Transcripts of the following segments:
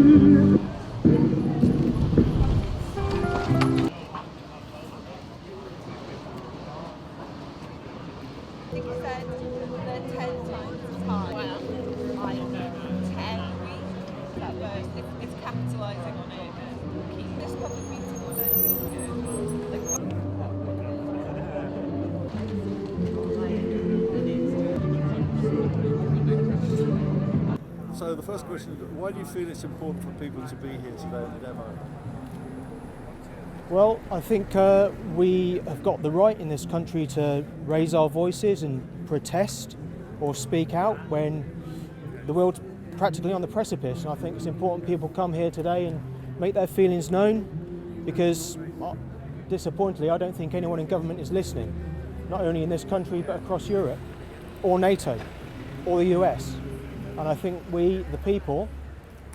think you said they're 10 times as high. Wow. Like 10 weeks. That verse, it's capitalising on it and keep this public meeting on it. So the first question is, why do you feel it's important for people to be here today at the demo? Well, I think we have got the right in this country to raise our voices and protest or speak out when the world's practically on the precipice. And I think it's important people come here today and make their feelings known, because disappointingly, I don't think anyone in government is listening, not only in this country but across Europe or NATO or the US. And I think we, the people,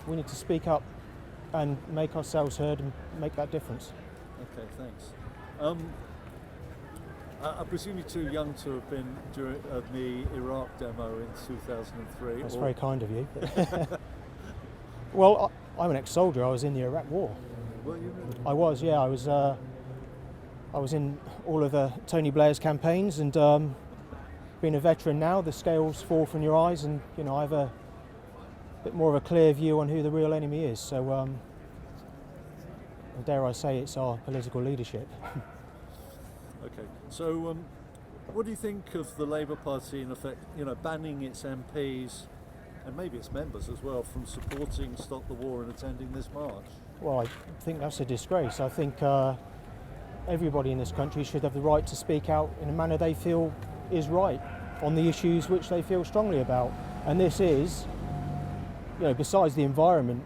we need to speak up and make ourselves heard and make that difference. Okay, thanks. I presume you're too young to have been during the Iraq demo in 2003. That's very kind of you. Well, I'm an ex-soldier. I was in the Iraq War. Were you really? I was, yeah. I was in all of Tony Blair's campaigns, and being a veteran now, the scales fall from your eyes, and I have a bit more of a clear view on who the real enemy is. So, dare I say, it's our political leadership. Okay. So, what do you think of the Labour Party, in effect, banning its MPs and maybe its members as well from supporting Stop the War and attending this march? Well, I think that's a disgrace. I think everybody in this country should have the right to speak out in a manner they feel is right on the issues which they feel strongly about. And this is, besides the environment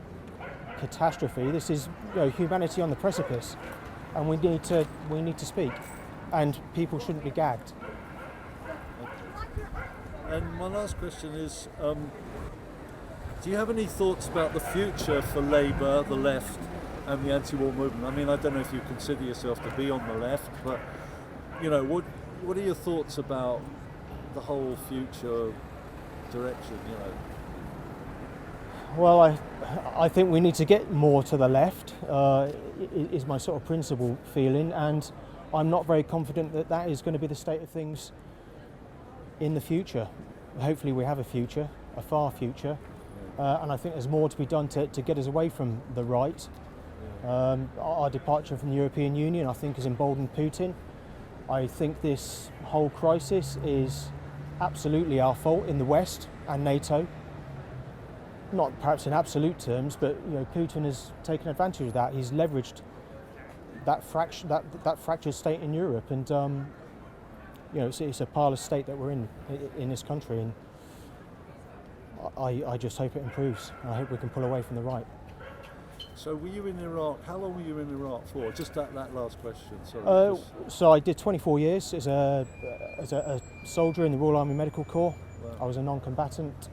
catastrophe, this is humanity on the precipice, and we need to speak, and people shouldn't be gagged. And my last question is, do you have any thoughts about the future for Labour, the left, and the anti-war movement? I mean, I don't know if you consider yourself to be on the left, but what are your thoughts about the whole future direction? Well, I think we need to get more to the left, is my sort of principal feeling, and I'm not very confident that that is going to be the state of things in the future. Hopefully we have a future, a far future, and I think there's more to be done to get us away from the right. Our departure from the European Union, I think, has emboldened Putin. I think this whole crisis is absolutely our fault in the West and NATO. Not perhaps in absolute terms, but Putin has taken advantage of that. He's leveraged that fractured state in Europe, and it's a parlous state that we're in this country, and I just hope it improves. I hope we can pull away from the right. So were you in Iraq? How long were you in Iraq for? Just that last question. Sorry. So I did 24 years as a soldier in the Royal Army Medical Corps. Wow. I was a non-combatant.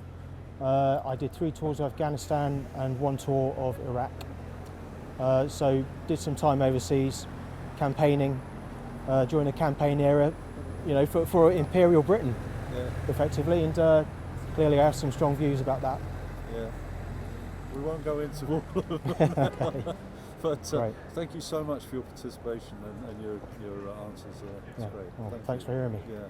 I did 3 tours of Afghanistan and 1 tour of Iraq. So did some time overseas, campaigning during the campaign era, for Imperial Britain, effectively, and clearly I have some strong views about that. Yeah. We won't go into all of them, but Right. thank you so much for your participation and your answers. It's great. Well, thanks for hearing me. Yeah.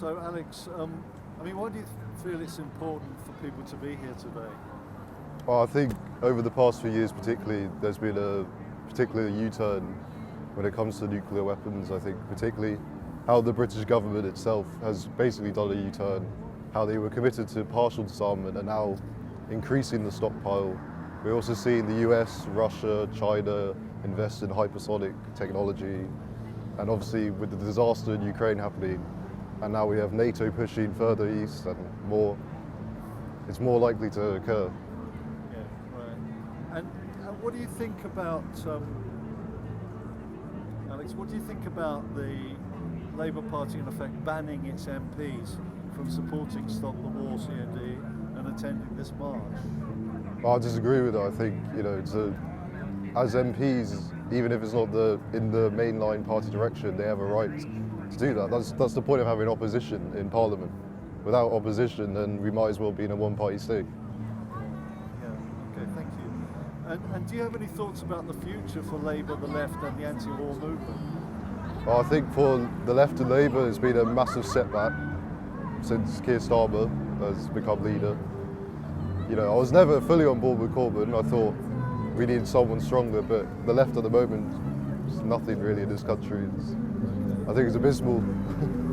So Alex, why do you feel it's important for people to be here today? Well, I think over the past few years particularly, there's been a particular U-turn when it comes to nuclear weapons. I think particularly how the British government itself has basically done a U-turn, how they were committed to partial disarmament and now increasing the stockpile. We're also seeing the US, Russia, China invest in hypersonic technology, and obviously with the disaster in Ukraine happening, and now we have NATO pushing further east and it's more likely to occur. Yeah, right. And what do you think about, Alex, what do you think about the Labour Party in effect banning its MPs from supporting Stop the War CND and attending this march? I disagree with it. I think, as MPs, even if it's not in the mainline party direction, they have a right to do that. That's the point of having opposition in Parliament. Without opposition, then we might as well be in a one-party state. Yeah, okay, thank you. And do you have any thoughts about the future for Labour, the left and the anti-war movement? Well, I think for the left and Labour, it's been a massive setback since Keir Starmer has become leader. You know, I was never fully on board with Corbyn. I thought we needed someone stronger, but the left at the moment is nothing really in this country. I think it's abysmal.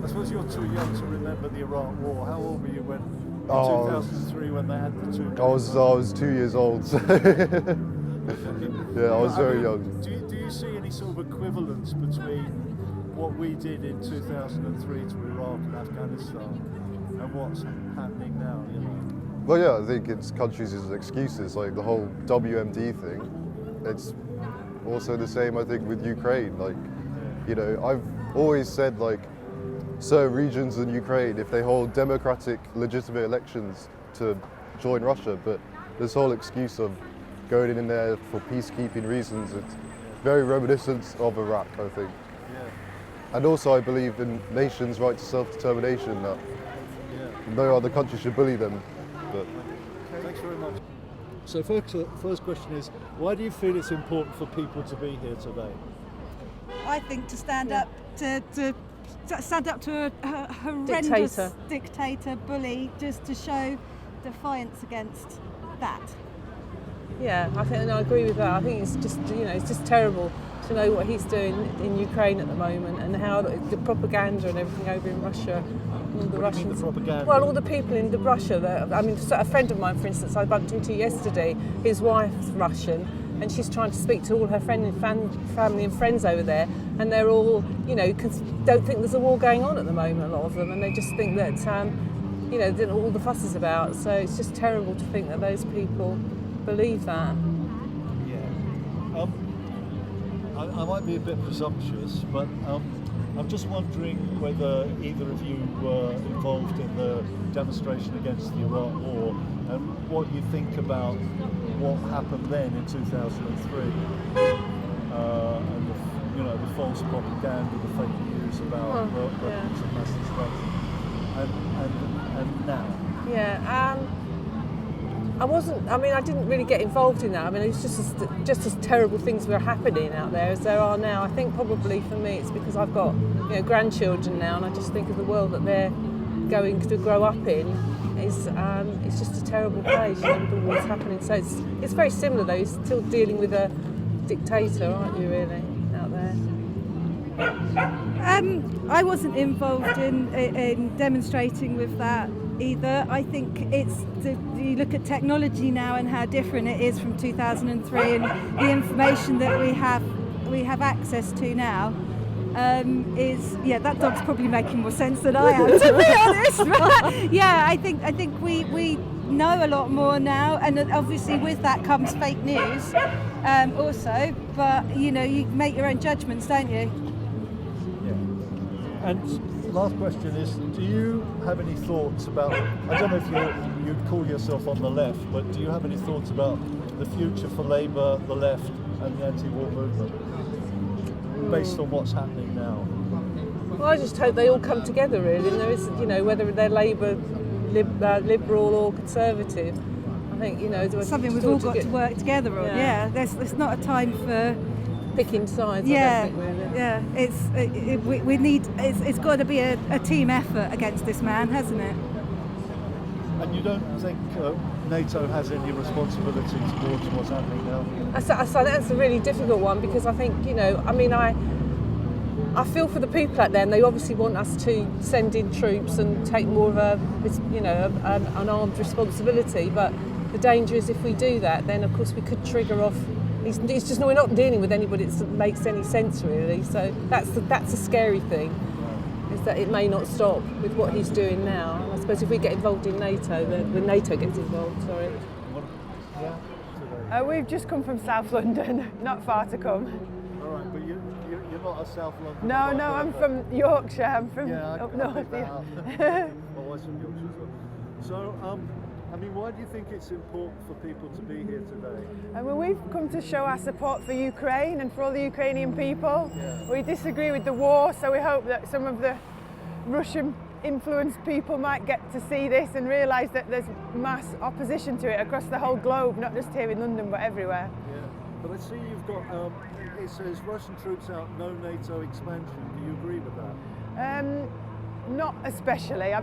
I suppose you're too young to remember the Iraq War. How old were you when, in Oh, 2003, when they had the two? I was 2 years old, so yeah, I was very young. Do you see any sort of equivalence between what we did in 2003 to Iraq and Afghanistan and what's happening now? You know? Well, yeah, I think it's countries as excuses, like the whole WMD thing. It's also the same, I think, with Ukraine. Like, you know, I've always said, like, certain regions in Ukraine, if they hold democratic, legitimate elections, to join Russia, but this whole excuse of going in there for peacekeeping reasons, it's very reminiscent of Iraq, I think. Yeah. And also I believe in nations' right to self-determination, that no other country should bully them. But Thanks very much. So first question is, why do you feel it's important for people to be here today? I think to stand up to stand up to a horrendous dictator, bully, just to show defiance against that. Yeah, I think, and I agree with that. I think it's just, you know, it's just terrible to know what he's doing in Ukraine at the moment, and how the propaganda and everything over in Russia, and all the Russians. The propaganda? Well, all the people in Russia. I mean, a friend of mine, for instance, I bumped into yesterday. His wife's Russian, and she's trying to speak to all her family and friends over there, and they're all, you know, don't think there's a war going on at the moment. A lot of them, and they just think that, you know, that all the fuss is about. So it's just terrible to think that those people believe that. Yeah. I might be a bit presumptuous, but I'm just wondering whether either of you were involved in the demonstration against the Iraq War, and what you think about what happened then in 2003, and the false propaganda, the fake news about weapons of mass destruction, and now. Yeah. I didn't really get involved in that. I mean, it was just as terrible things were happening out there as there are now. I think probably for me it's because I've got, you know, grandchildren now, and I just think of the world that they're going to grow up in is it's just a terrible place, you know, with all what's happening. So it's very similar though. You're still dealing with a dictator, aren't you, really, out there? I wasn't involved in demonstrating with that either. I think you look at technology now and how different it is from 2003, and the information that we have access to now that dog's probably making more sense than I am, to be honest. But yeah, I think we know a lot more now, and obviously with that comes fake news also. But you know, you make your own judgments, don't you? And last question is, do you have any thoughts about, I don't know if you'd call yourself on the left, but do you have any thoughts about the future for Labour, the left and the anti-war movement, based on what's happening now? Well, I just hope they all come together, really, and there is, you know, whether they're Labour, Liberal or Conservative. I think, you know, something we've all got to work together on. Yeah, there's not a time for picking sides. Yeah, I don't think, really. Yeah. We need. It's got to be a team effort against this man, hasn't it? And you don't think NATO has any responsibility towards what's happening now? So that's a really difficult one, because I think, you know, I mean, I feel for the people out there, and they obviously want us to send in troops and take more of an armed responsibility. But the danger is if we do that, then of course we could trigger off. It's just we're not dealing with anybody that makes any sense, really. So that's a scary thing, is that it may not stop with what he's doing now. And I suppose if we get involved in NATO, then when NATO gets involved, sorry. We've just come from South London, not far to come. All right, but you're not a South London. No, I'm from Yorkshire. I'm from up north. My wife's from Yorkshire as well. So, I mean, why do you think it's important for people to be here today? Well, we've come to show our support for Ukraine and for all the Ukrainian people. Yeah. We disagree with the war, so we hope that some of the Russian influenced people might get to see this and realise that there's mass opposition to it across the whole globe, not just here in London but everywhere. Yeah. But I see you've got, it says Russian troops out, no NATO expansion. Do you agree with that? Not especially.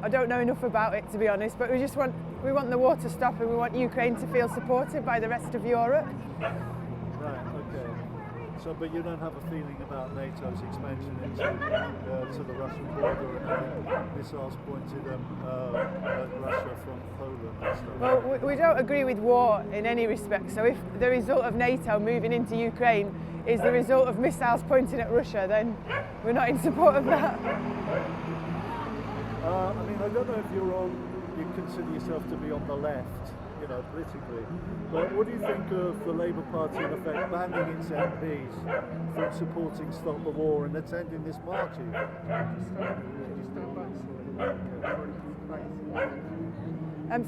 I don't know enough about it, to be honest, but we want the war to stop, and we want Ukraine to feel supported by the rest of Europe. Right, okay. So, but you don't have a feeling about NATO's expansion into to the Russian border and having missiles pointed at Russia from Poland and stuff? Well, we don't agree with war in any respect, so if the result of NATO moving into Ukraine is the result of missiles pointing at Russia, then we're not in support of that. I mean, I don't know if you consider yourself to be on the left, you know, politically, but what do you think of the Labour Party in effect banning its MPs from supporting Stop the War and attending this march even?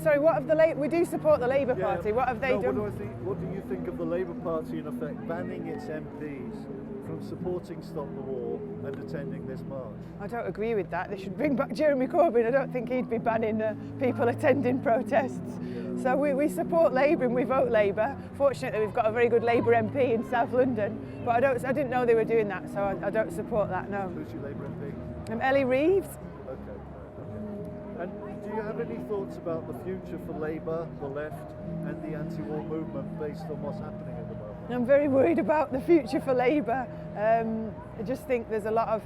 Sorry, what have we do support the Labour Party. What have they done? What do you think of the Labour Party in effect banning its MPs from supporting Stop the War and attending this march? I don't agree with that. They should bring back Jeremy Corbyn. I don't think he'd be banning people attending protests. Yeah. So we support Labour and we vote Labour. Fortunately, we've got a very good Labour MP in South London, but I didn't know they were doing that, so I don't support that, no. Who's your Labour MP? Ellie Reeves. Okay. And do you have any thoughts about the future for Labour, the left, and the anti-war movement based on what's happening at the moment? I'm very worried about the future for Labour. I just think there's a lot of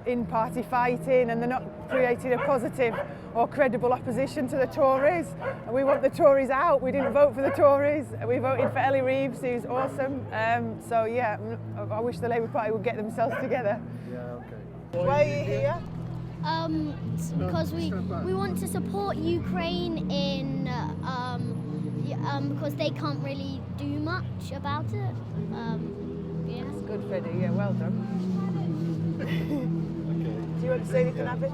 in-party fighting and they're not creating a positive or credible opposition to the Tories. And we want the Tories out. We didn't vote for the Tories. We voted for Ellie Reeves, who's awesome. So yeah, I wish the Labour Party would get themselves together. Yeah, okay. Why are you here? Because we want to support Ukraine in because they can't really do much about it. Yeah. That's good, Freddie. Yeah, well done. Okay. Do you want to say anything, Abby?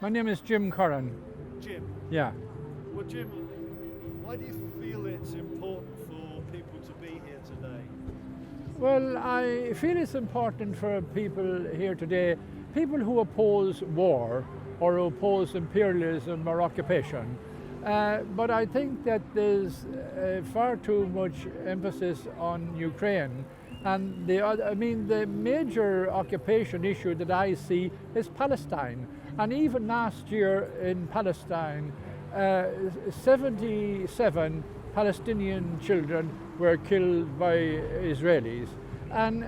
My name is Jim Curran. Jim. Yeah. Well, Jim, why do you feel it's important for people to be here today? Well, I feel it's important for people here today, people who oppose war or who oppose imperialism or occupation. But I think that there's far too much emphasis on Ukraine. And the major occupation issue that I see is Palestine. And even last year in Palestine, 77 Palestinian children were killed by Israelis. And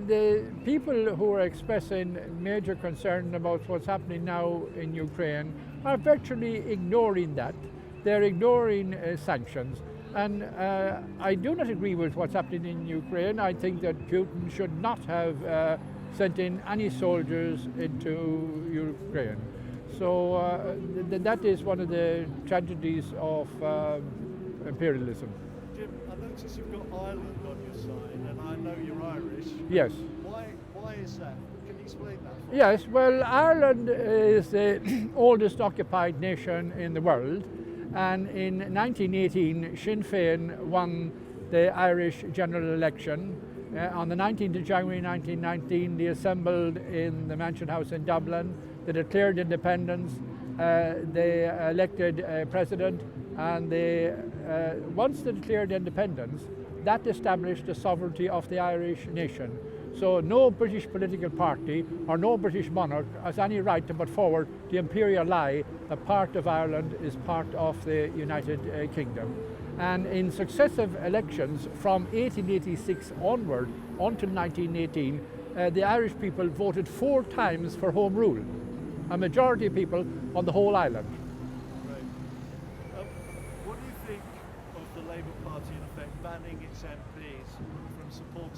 the people who are expressing major concern about what's happening now in Ukraine are virtually ignoring that. They're ignoring sanctions. And I do not agree with what's happening in Ukraine. I think that Putin should not have sent in any soldiers into Ukraine. So that is one of the tragedies of imperialism. Jim, I notice you've got Ireland on your side, and I know you're Irish. Yes. Why is that? Can you explain that for me? Yes, well, Ireland is the oldest occupied nation in the world. And in 1918, Sinn Féin won the Irish general election. On the 19th of January 1919, they assembled in the Mansion House in Dublin. They declared independence. They elected a president, and once they declared independence, that established the sovereignty of the Irish nation. So no British political party or no British monarch has any right to put forward the imperial lie that part of Ireland is part of the United Kingdom. And in successive elections from 1886 onward until 1918, the Irish people voted 4 times for Home Rule, a majority of people on the whole island. Right. What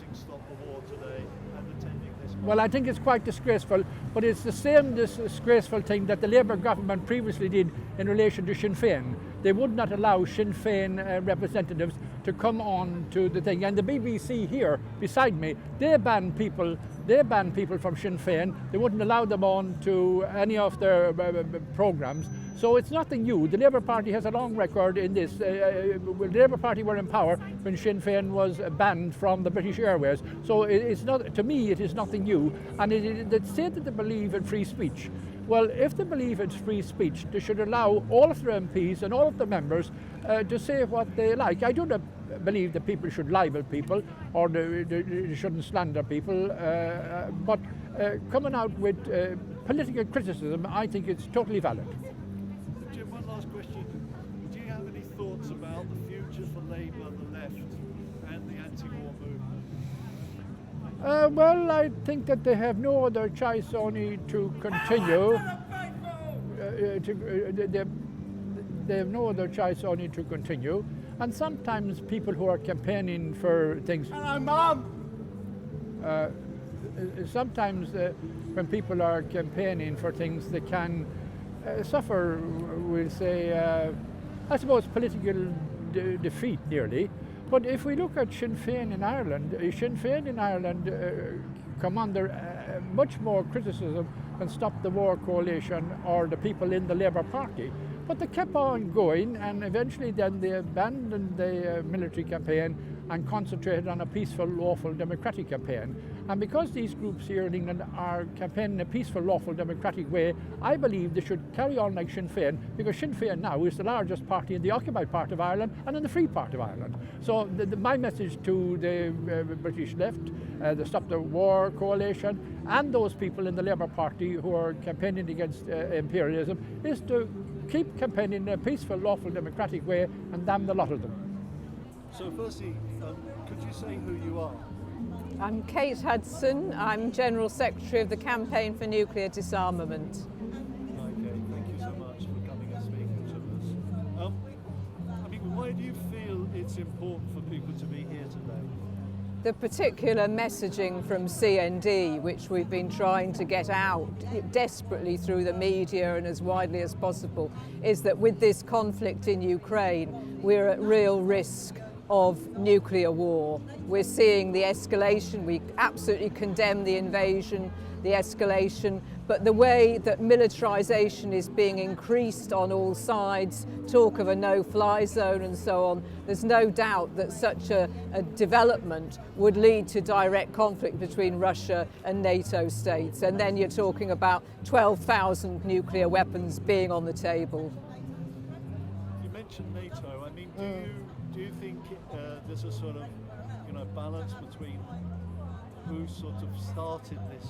supporting Stop the War today and attending this march? Well, I think it's quite disgraceful, but it's the same disgraceful thing that the Labour government previously did in relation to Sinn Féin. They would not allow Sinn Féin representatives to come on to the thing. And the BBC here beside me, they banned people from Sinn Féin. They wouldn't allow them on to any of their programmes. So it's nothing new. The Labour Party has a long record in this. The Labour Party were in power when Sinn Féin was banned from the British Airways. So it's not, to me, it is nothing new. And they say that they believe in free speech. Well, if they believe in free speech, they should allow all of their MPs and all of the members to say what they like. I do not believe that people should libel people or they shouldn't slander people, but coming out with political criticism, I think it's totally valid. Jim, one last question. Do you have any thoughts about the future for Labour, the left, and the anti-war movement? Well, I think that they have no other choice only to continue. They have no other choice only to continue. And sometimes people who are campaigning for things. Hello, Mom. Sometimes when people are campaigning for things, they can suffer, we'll say, I suppose, political defeat nearly. But if we look at Sinn Féin in Ireland, come under much more criticism than Stop the War Coalition or the people in the Labour Party. But they kept on going, and eventually then they abandoned the military campaign and concentrated on a peaceful, lawful, democratic campaign. And because these groups here in England are campaigning in a peaceful, lawful, democratic way, I believe they should carry on like Sinn Féin, because Sinn Féin now is the largest party in the occupied part of Ireland and in the free part of Ireland. So my message to the British left, the Stop the War Coalition, and those people in the Labour Party who are campaigning against imperialism is to keep campaigning in a peaceful, lawful, democratic way, and damn the lot of them. So firstly, could you say who you are? I'm Kate Hudson. I'm General Secretary of the Campaign for Nuclear Disarmament. Okay, thank you so much for coming and speaking to us. I mean, why do you feel it's important for people to be here today? The particular messaging from CND, which we've been trying to get out desperately through the media and as widely as possible, is that with this conflict in Ukraine, we're at real risk of nuclear war. We're seeing the escalation. We absolutely condemn the invasion, the escalation, but the way that militarization is being increased on all sides, talk of a no-fly zone and so on, there's no doubt that such a development would lead to direct conflict between Russia and NATO states. And then you're talking about 12,000 nuclear weapons being on the table. You mentioned NATO. I mean, do you think there's a sort of, balance between who sort of started this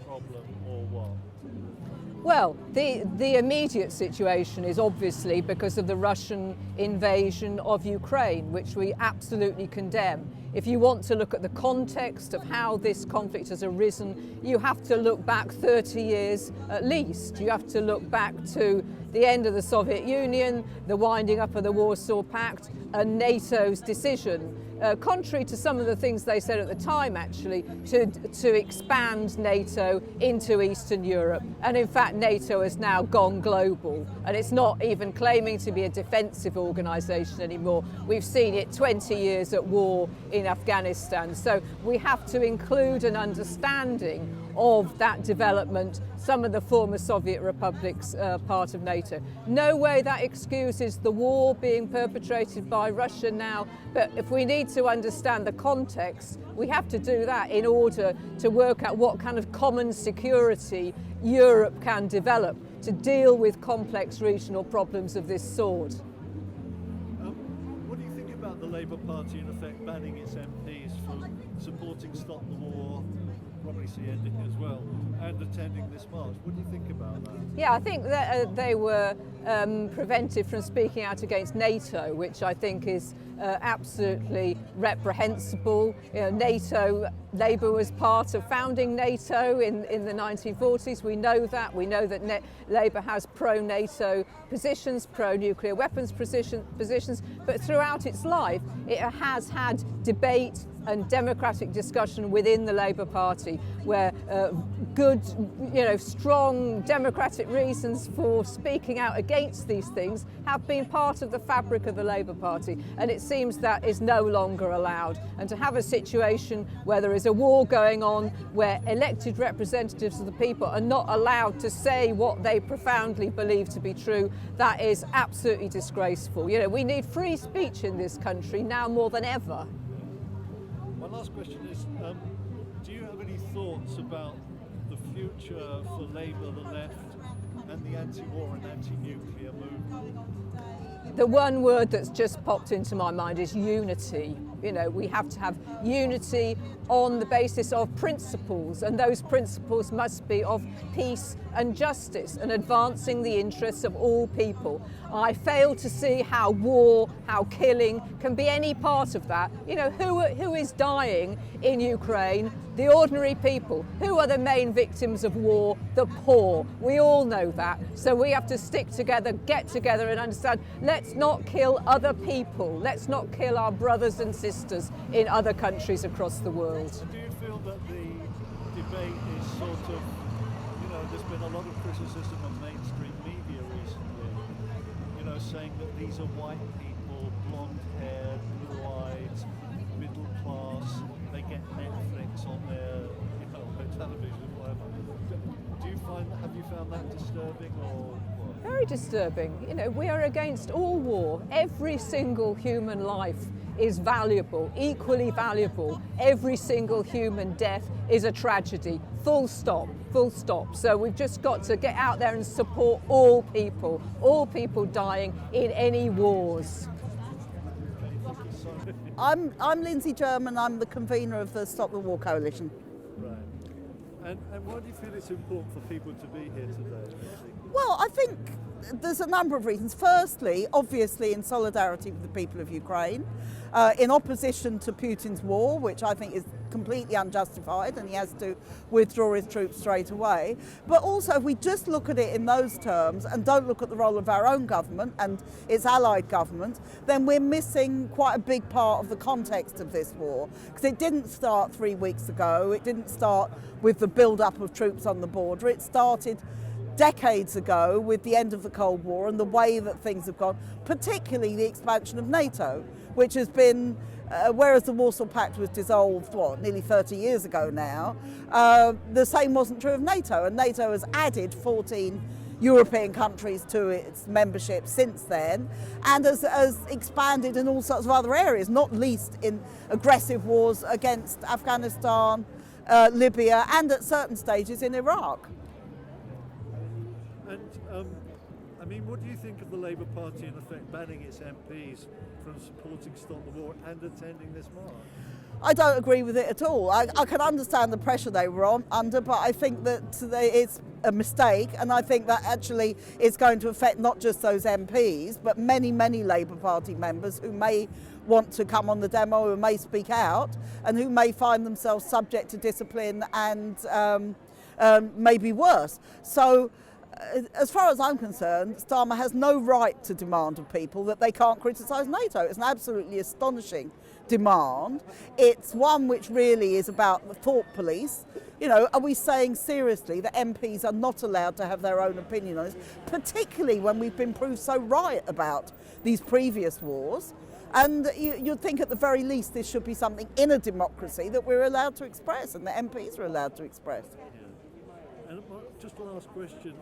problem or what? Well, the immediate situation is obviously because of the Russian invasion of Ukraine, which we absolutely condemn. If you want to look at the context of how this conflict has arisen, you have to look back 30 years at least. You have to look back to the end of the Soviet Union, the winding up of the Warsaw Pact, and NATO's decision, contrary to some of the things they said at the time actually, to expand NATO into Eastern Europe. And in fact, NATO has now gone global, and it's not even claiming to be a defensive organisation anymore. We've seen it 20 years at war in Afghanistan. So we have to include an understanding of that development, some of the former Soviet republics part of NATO. No way that excuses the war being perpetrated by Russia now, but if we need to understand the context, we have to do that in order to work out what kind of common security Europe can develop to deal with complex regional problems of this sort. What do you think about the Labour Party in effect banning its MPs from supporting Stop the War, probably CND as well, and attending this march? What do you think about that? Yeah, I think that they were prevented from speaking out against NATO, which I think is absolutely reprehensible. NATO, Labour was part of founding NATO in the 1940s. We know that. We know that Labour has pro-NATO positions, pro-nuclear weapons positions, but throughout its life, it has had debate, and democratic discussion within the Labour Party, where good, strong democratic reasons for speaking out against these things have been part of the fabric of the Labour Party, and it seems that is no longer allowed. And to have a situation where there is a war going on, where elected representatives of the people are not allowed to say what they profoundly believe to be true, that is absolutely disgraceful. We need free speech in this country now more than ever. My last question is, do you have any thoughts about the future for Labour, the left, and the anti-war and anti-nuclear movement? The one word that's just popped into my mind is unity. We have to have unity on the basis of principles, and those principles must be of peace and justice and advancing the interests of all people. I fail to see how war, how killing can be any part of that. Who is dying in Ukraine? The ordinary people. Who are the main victims of war? The poor. We all know that. So we have to stick together, get together and understand, let's not kill other people. Let's not kill our brothers and sisters in other countries across the world. Do you feel that the debate is sort of, there's been a lot of criticism of mainstream media recently, saying that these are white people, blonde hair, blue eyes, middle class, they get Netflix on their, their television, whatever. Have you found that disturbing or what? Very disturbing. We are against all war. Every single human life is valuable, equally valuable. Every single human death is a tragedy. Full stop, full stop. So we've just got to get out there and support all people dying in any wars. I'm Lindsay German, I'm the convener of the Stop the War Coalition. Right. And why do you feel it's important for people to be here today? Well, I think there's a number of reasons. Firstly, obviously in solidarity with the people of Ukraine, in opposition to Putin's war, which I think is completely unjustified and he has to withdraw his troops straight away. But also, if we just look at it in those terms and don't look at the role of our own government and its allied government, then we're missing quite a big part of the context of this war. Because it didn't start 3 weeks ago, it didn't start with the build-up of troops on the border, it started decades ago with the end of the Cold War and the way that things have gone, particularly the expansion of NATO, which has been, whereas the Warsaw Pact was dissolved, nearly 30 years ago now, the same wasn't true of NATO, and NATO has added 14 European countries to its membership since then, and has expanded in all sorts of other areas, not least in aggressive wars against Afghanistan, Libya, and at certain stages in Iraq. And what do you think of the Labour Party in effect banning its MPs from supporting Stop the War and attending this march? I don't agree with it at all. I can understand the pressure they were under, but I think that it's a mistake, and I think that actually it's going to affect not just those MPs, but many, many Labour Party members who may want to come on the demo, who may speak out, and who may find themselves subject to discipline and maybe worse. So, as far as I'm concerned, Starmer has no right to demand of people that they can't criticise NATO. It's an absolutely astonishing demand. It's one which really is about the thought police. Are we saying seriously that MPs are not allowed to have their own opinion on this, particularly when we've been proved so right about these previous wars? And you'd think at the very least this should be something in a democracy that we're allowed to express and that MPs are allowed to express. And just one last question,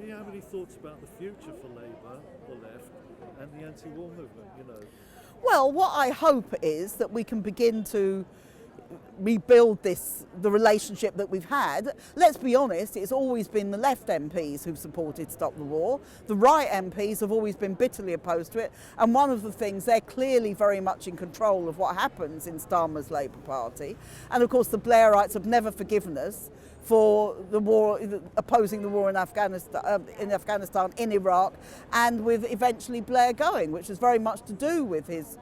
do you have any thoughts about the future for Labour, the left, and the anti-war movement, Well, what I hope is that we can begin to rebuild the relationship that we've had. Let's be honest, it's always been the left MPs who've supported Stop the War. The right MPs have always been bitterly opposed to it, and one of the things, they're clearly very much in control of what happens in Starmer's Labour Party. And of course the Blairites have never forgiven us for the war, opposing the war in Afghanistan, in Iraq, and with eventually Blair going, which was very much to do with his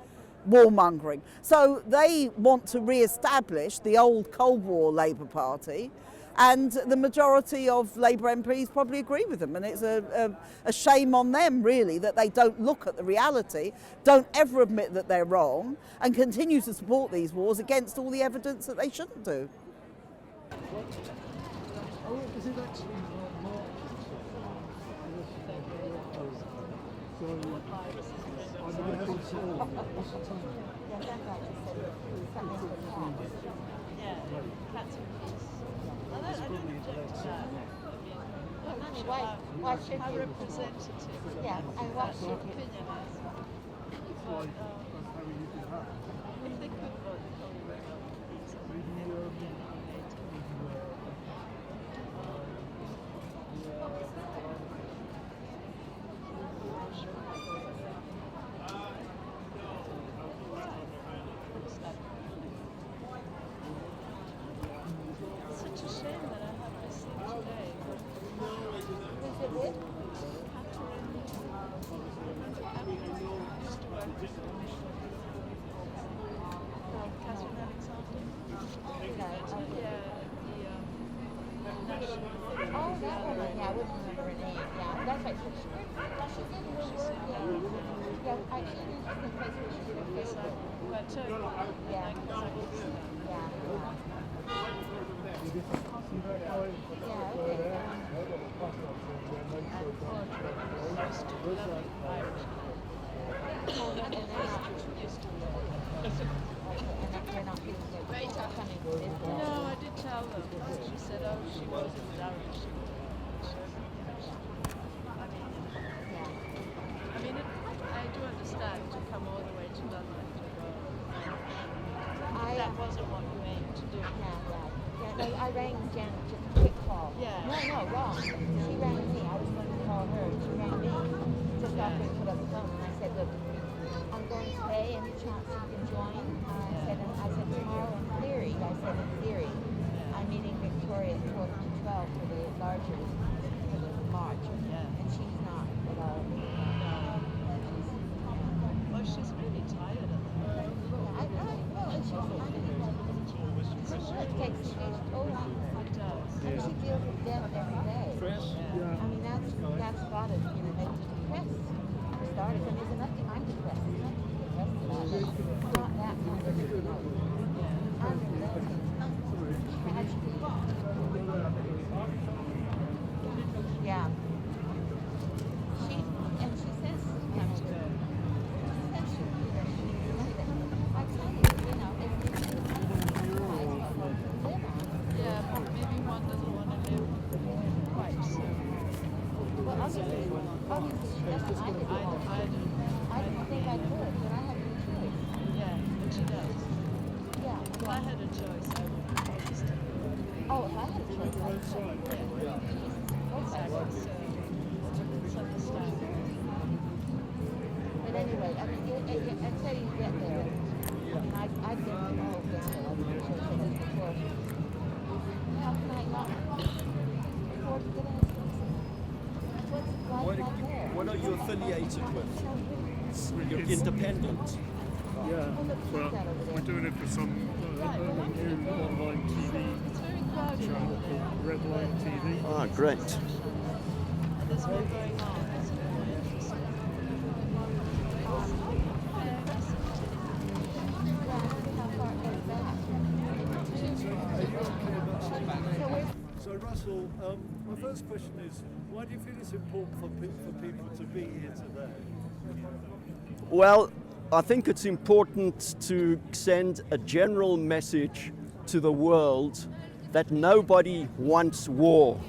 warmongering. So they want to re-establish the old Cold War Labour Party, And the majority of Labour MPs probably agree with them, and it's a shame on them, really, that they don't look at the reality, don't ever admit that they're wrong, and continue to support these wars against all the evidence that they shouldn't do. Why should you? Representative. Yeah, and what should you? If they could vote such a shame that I have this thing today. Catherine Alexander. Oh, that woman. Yeah, I wouldn't remember her name. Yeah, that's right. She's in her work. Yeah, I she's in the place where she's in Facebook. Yeah. No, I did tell them. She said, oh, she wasn't Irish. I mean, I do understand to come all the way to London to go. That wasn't what you aimed to do. Yeah, I rang Janet just a quick call. Yeah. No, wrong. She rang me. I was going to call her. She rang me just after I put up the phone, and I said, look, I'm going today. Any chance you can join? I said tomorrow in theory. I'm meeting Victoria at 12 to 12 for the larger march, and she's not at all. Well, she's really tired of that. It takes a toll on her. It does. And she deals with death every day. I mean, that's got to, make you depressed. For starters, and there's enough. I'm depressed. There's nothing to be depressed about. It's not that kind of unrelenting tragedy. Yeah. She says, I tell you, Yeah, but maybe one doesn't want to live quite so. well, obviously she doesn't. I didn't think I could, but I had no choice. Yeah, but she does. Yeah. If I had a choice, I would always stay. Oh, if I had a choice, I would say. Exactly. So it's understandable. But anyway, I mean, until you get there, I mean, I've been to the whole festival. I've been to it before. How can I not afford to get in? What's like there? What are you affiliated with? You're independent. Yeah, well, we're doing it for some new online TV channel called Red Line TV. Ah, great. There's one going on. It's very interesting. So Russell, my first question is, why do you feel it's important for people to be here today? Well, I think it's important to send a general message to the world that nobody wants war.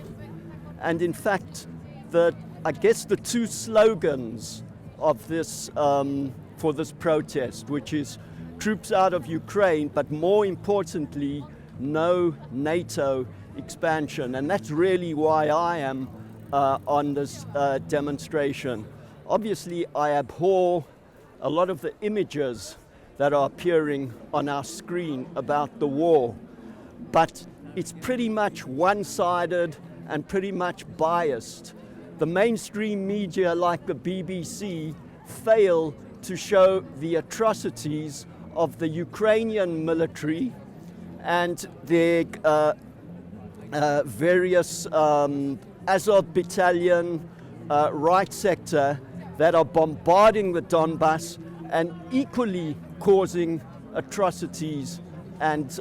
And in fact, I guess the two slogans of this for this protest, which is troops out of Ukraine, but more importantly, no NATO expansion. And that's really why I am on this demonstration. Obviously, I abhor a lot of the images that are appearing on our screen about the war, but it's pretty much one-sided and pretty much biased. The mainstream media like the BBC fail to show the atrocities of the Ukrainian military and their various Azov battalion, right sector that are bombarding the Donbass and equally causing atrocities and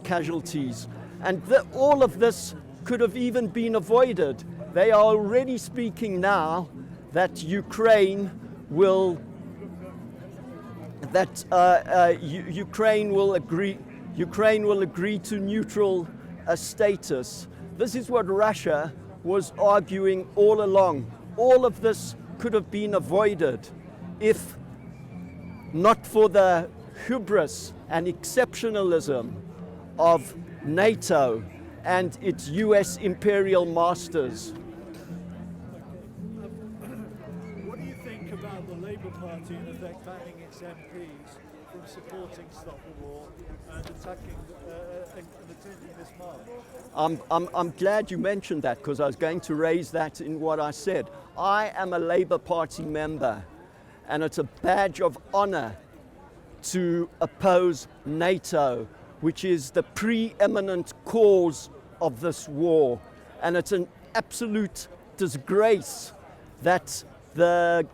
casualties. And all of this could have even been avoided. They are already speaking now that Ukraine will Ukraine will agree to neutral status. This is what Russia was arguing all along. All of this could have been avoided if not for the hubris and exceptionalism of NATO and its US imperial masters. What do you think about the Labour Party in effect banning its MPs from supporting Stop the War and attacking and attending this march? I'm glad you mentioned that, because I was going to raise that in what I said. I am a Labour Party member, and it's a badge of honour to oppose NATO, which is the preeminent cause of this war. And it's an absolute disgrace that the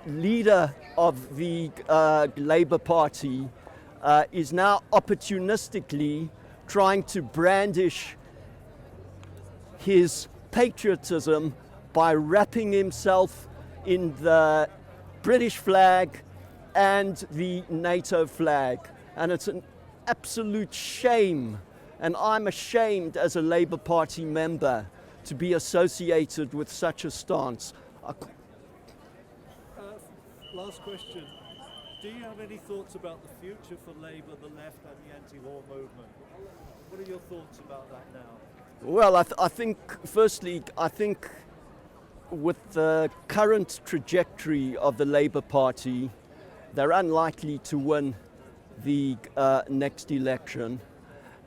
leader of the Labour Party is now opportunistically trying to brandish his patriotism by wrapping himself in the British flag and the NATO flag. And it's an absolute shame. And I'm ashamed as a Labour Party member to be associated with such a stance. Last question. Do you have any thoughts about the future for Labour, the left and the anti-war movement? What are your thoughts about that now? Well, I think, firstly, with the current trajectory of the Labour Party, they're unlikely to win the next election.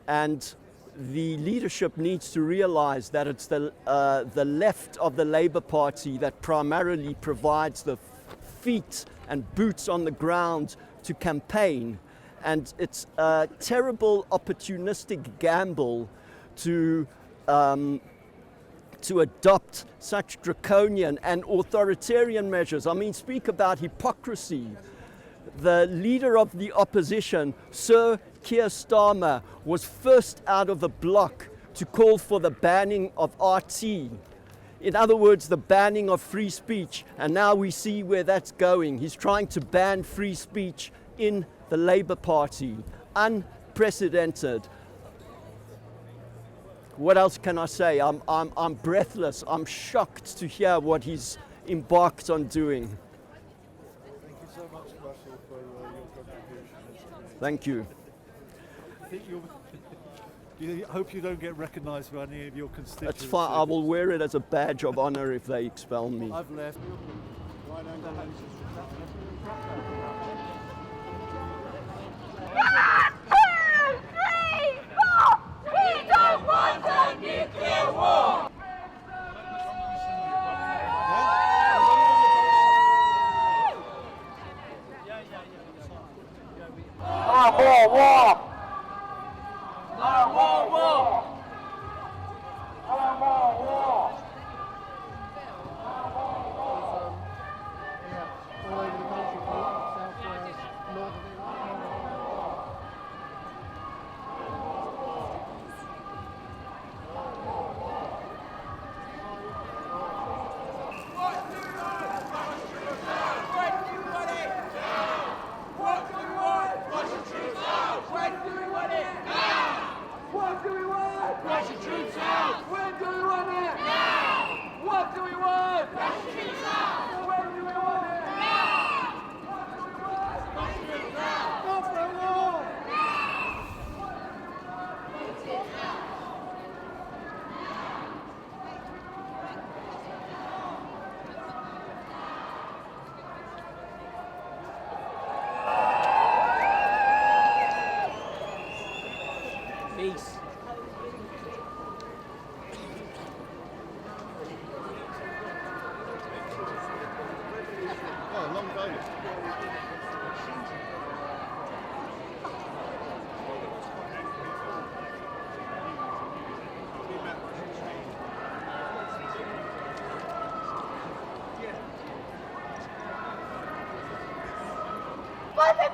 And the leadership needs to realize that it's the left of the Labour Party that primarily provides the feet and boots on the ground to campaign. And it's a terrible opportunistic gamble to adopt such draconian and authoritarian measures. I mean, speak about hypocrisy. The leader of the opposition, Sir Keir Starmer, was first out of the block to call for the banning of RT. In other words, the banning of free speech. And now we see where that's going. He's trying to ban free speech in the Labour Party. Unprecedented. What else can I say? I'm breathless. I'm shocked to hear what he's embarked on doing. Thank you so much, Russell, for your contribution. Thank you. I think you hope you don't get recognised by any of your constituents. That's fine. I will wear it as a badge of honour if they expel me. I've left. We don't want a nuclear war! War, war! War, war, war! All over the country, southwest, north of England. Peace. Oh, long time.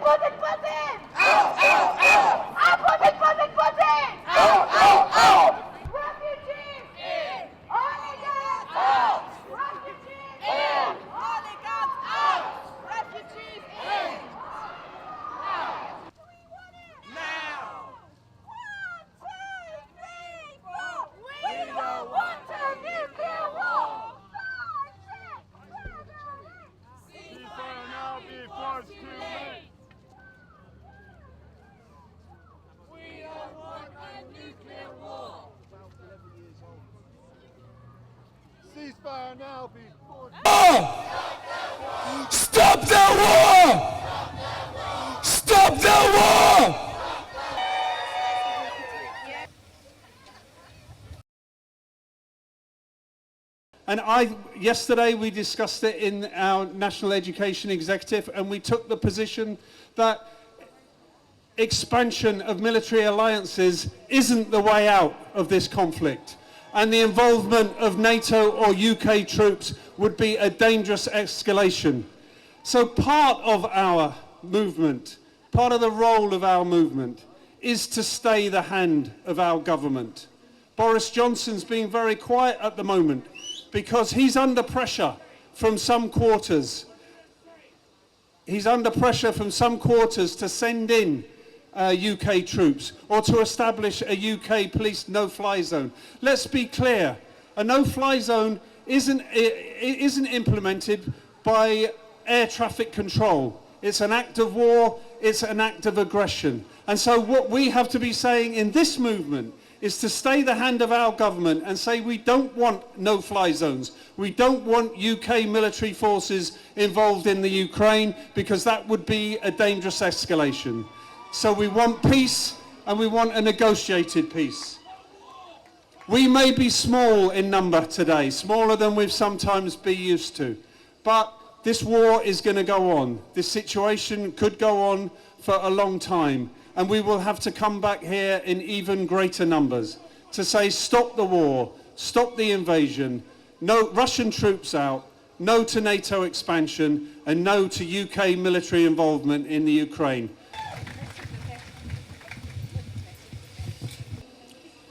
Putin, Putin! Out, out, out! Out, Putin, Putin, Putin! Out, out, out! Refugees in! Oligarchs out! Refugees in! Oligarchs out! Refugees in! Now! 1, 2, 3, 4! We don't want a nuclear war! 5, 6, 7, 8! Ceasefire now before it's too late! We don't want a nuclear war! Ceasefire now before. Stop the war! Stop the war! And yesterday we discussed it in our National Education Executive, and we took the position that expansion of military alliances isn't the way out of this conflict. And the involvement of NATO or UK troops would be a dangerous escalation. So part of our movement, part of the role of our movement, is to stay the hand of our government. Boris Johnson's being very quiet at the moment because he's under pressure from some quarters. He's under pressure from some quarters to send in UK troops or to establish a UK police no-fly zone. Let's be clear, a no-fly zone isn't implemented by air traffic control. It's an act of war, it's an act of aggression. And so what we have to be saying in this movement is to stay the hand of our government and say we don't want no-fly zones. We don't want UK military forces involved in the Ukraine because that would be a dangerous escalation. So we want peace, and we want a negotiated peace. We may be small in number today, smaller than we've sometimes been used to, but this war is going to go on. This situation could go on for a long time, and we will have to come back here in even greater numbers to say stop the war, stop the invasion, no Russian troops out, no to NATO expansion, and no to UK military involvement in the Ukraine.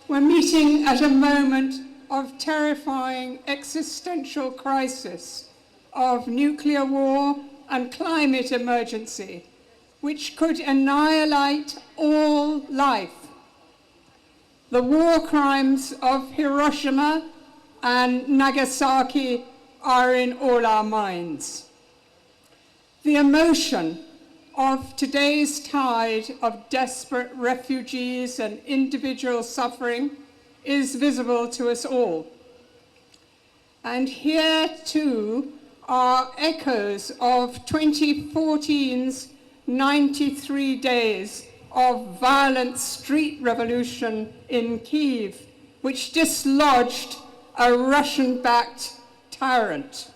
We're meeting at a moment of terrifying existential crisis, of nuclear war and climate emergency, which could annihilate all life. The war crimes of Hiroshima and Nagasaki are in all our minds. The emotion of today's tide of desperate refugees and individual suffering is visible to us all. And here too are echoes of 2014's 93 days of violent street revolution in Kyiv, which dislodged a Russian-backed tyrant.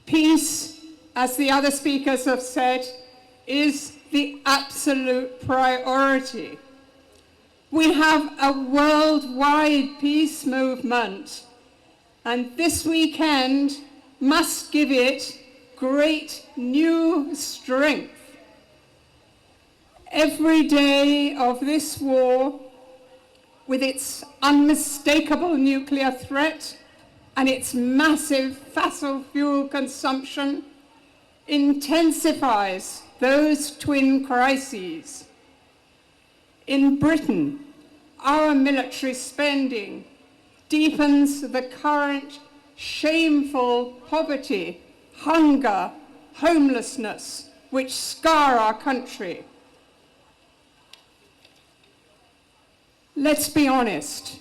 Peace, as the other speakers have said, is the absolute priority. We have a worldwide peace movement, and this weekend must give it great new strength. Every day of this war, with its unmistakable nuclear threat and its massive fossil fuel consumption, intensifies those twin crises. In Britain, our military spending deepens the current shameful poverty, hunger, homelessness, which scar our country. Let's be honest,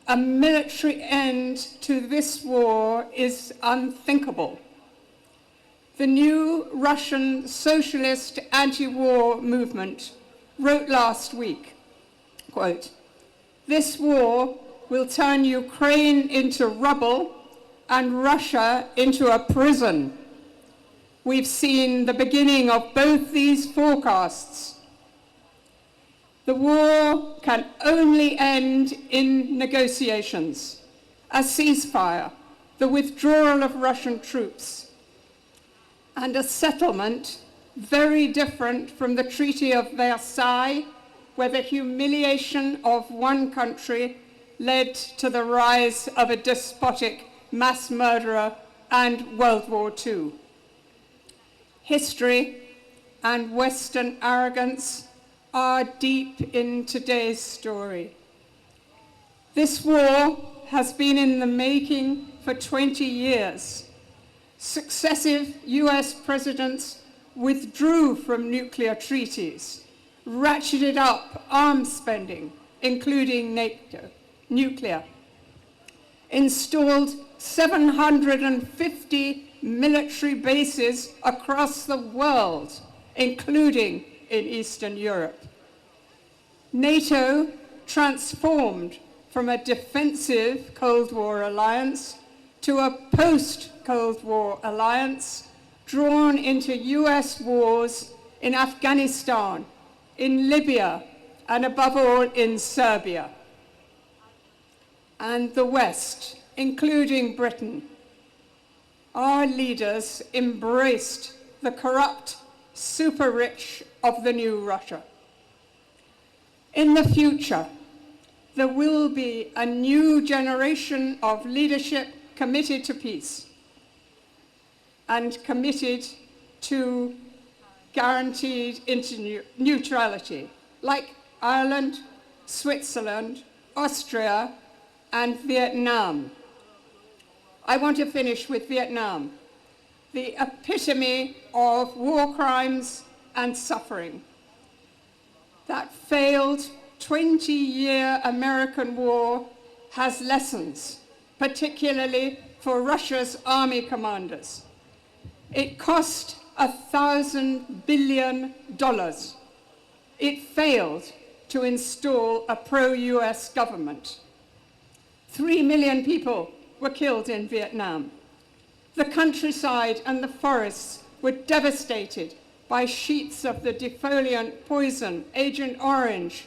a military end to this war is unthinkable. The new Russian socialist anti-war movement wrote last week, quote, "This war will turn Ukraine into rubble and Russia into a prison. We've seen the beginning of both these forecasts. The war can only end in negotiations, a ceasefire, the withdrawal of Russian troops, and a settlement very different from the Treaty of Versailles, where the humiliation of one country led to the rise of a despotic mass murderer and World War II. History and Western arrogance are deep in today's story. This war has been in the making for 20 years. Successive US presidents withdrew from nuclear treaties, ratcheted up arms spending, including NATO, nuclear, installed 750 military bases across the world, including in Eastern Europe. NATO transformed from a defensive Cold War alliance to a post-Cold War alliance drawn into US wars in Afghanistan, in Libya, and above all in Serbia. And the West, including Britain, our leaders embraced the corrupt super-rich of the new Russia. In the future, there will be a new generation of leadership committed to peace and committed to guaranteed neutrality, like Ireland, Switzerland, Austria, and Vietnam. I want to finish with Vietnam, the epitome of war crimes and suffering. That failed 20-year American war has lessons, particularly for Russia's army commanders. It cost $1,000 billion. It failed to install a pro-US government. 3 million people were killed in Vietnam. The countryside and the forests were devastated by sheets of the defoliant poison, Agent Orange.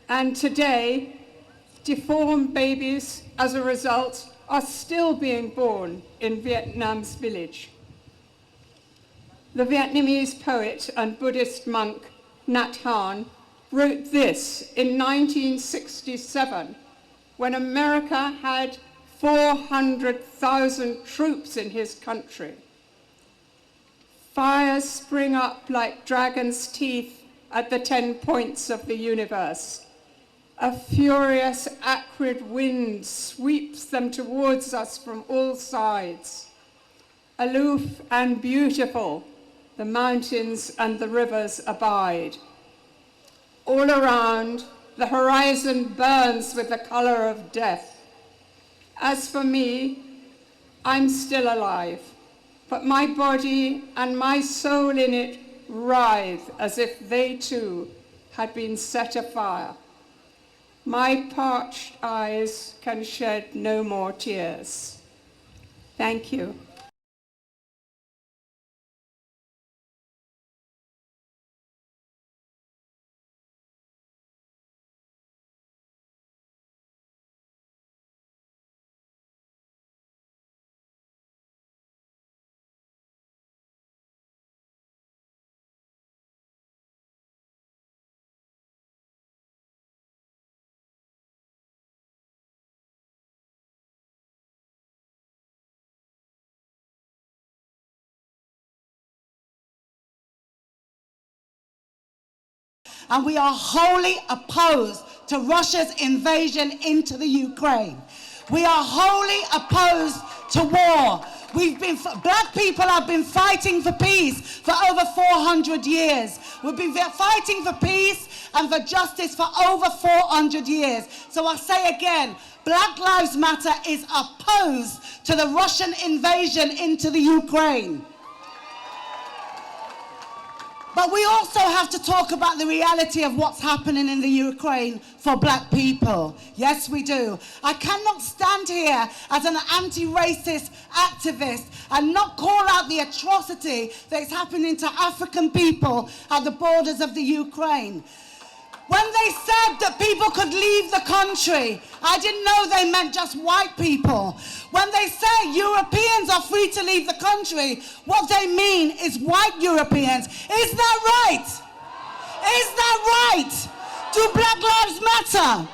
And today, deformed babies, as a result, are still being born in Vietnam's village. The Vietnamese poet and Buddhist monk Nhat Hanh wrote this in 1967, when America had 400,000 troops in his country. Fires spring up like dragon's teeth at the 10 points of the universe. A furious, acrid wind sweeps them towards us from all sides. Aloof and beautiful, the mountains and the rivers abide. All around, the horizon burns with the color of death. As for me, I'm still alive, but my body and my soul in it writhe as if they too had been set afire. My parched eyes can shed no more tears. Thank you. And we are wholly opposed to Russia's invasion into the Ukraine. We are wholly opposed to war. Black people have been fighting for peace for over 400 years. We've been fighting for peace and for justice for over 400 years. So I'll say again, Black Lives Matter is opposed to the Russian invasion into the Ukraine. But we also have to talk about the reality of what's happening in the Ukraine for black people. Yes, we do. I cannot stand here as an anti-racist activist and not call out the atrocity that is happening to African people at the borders of the Ukraine. When they said that people could leave the country, I didn't know they meant just white people. When they say Europeans are free to leave the country, what they mean is white Europeans. Is that right? Is that right? Do Black Lives Matter?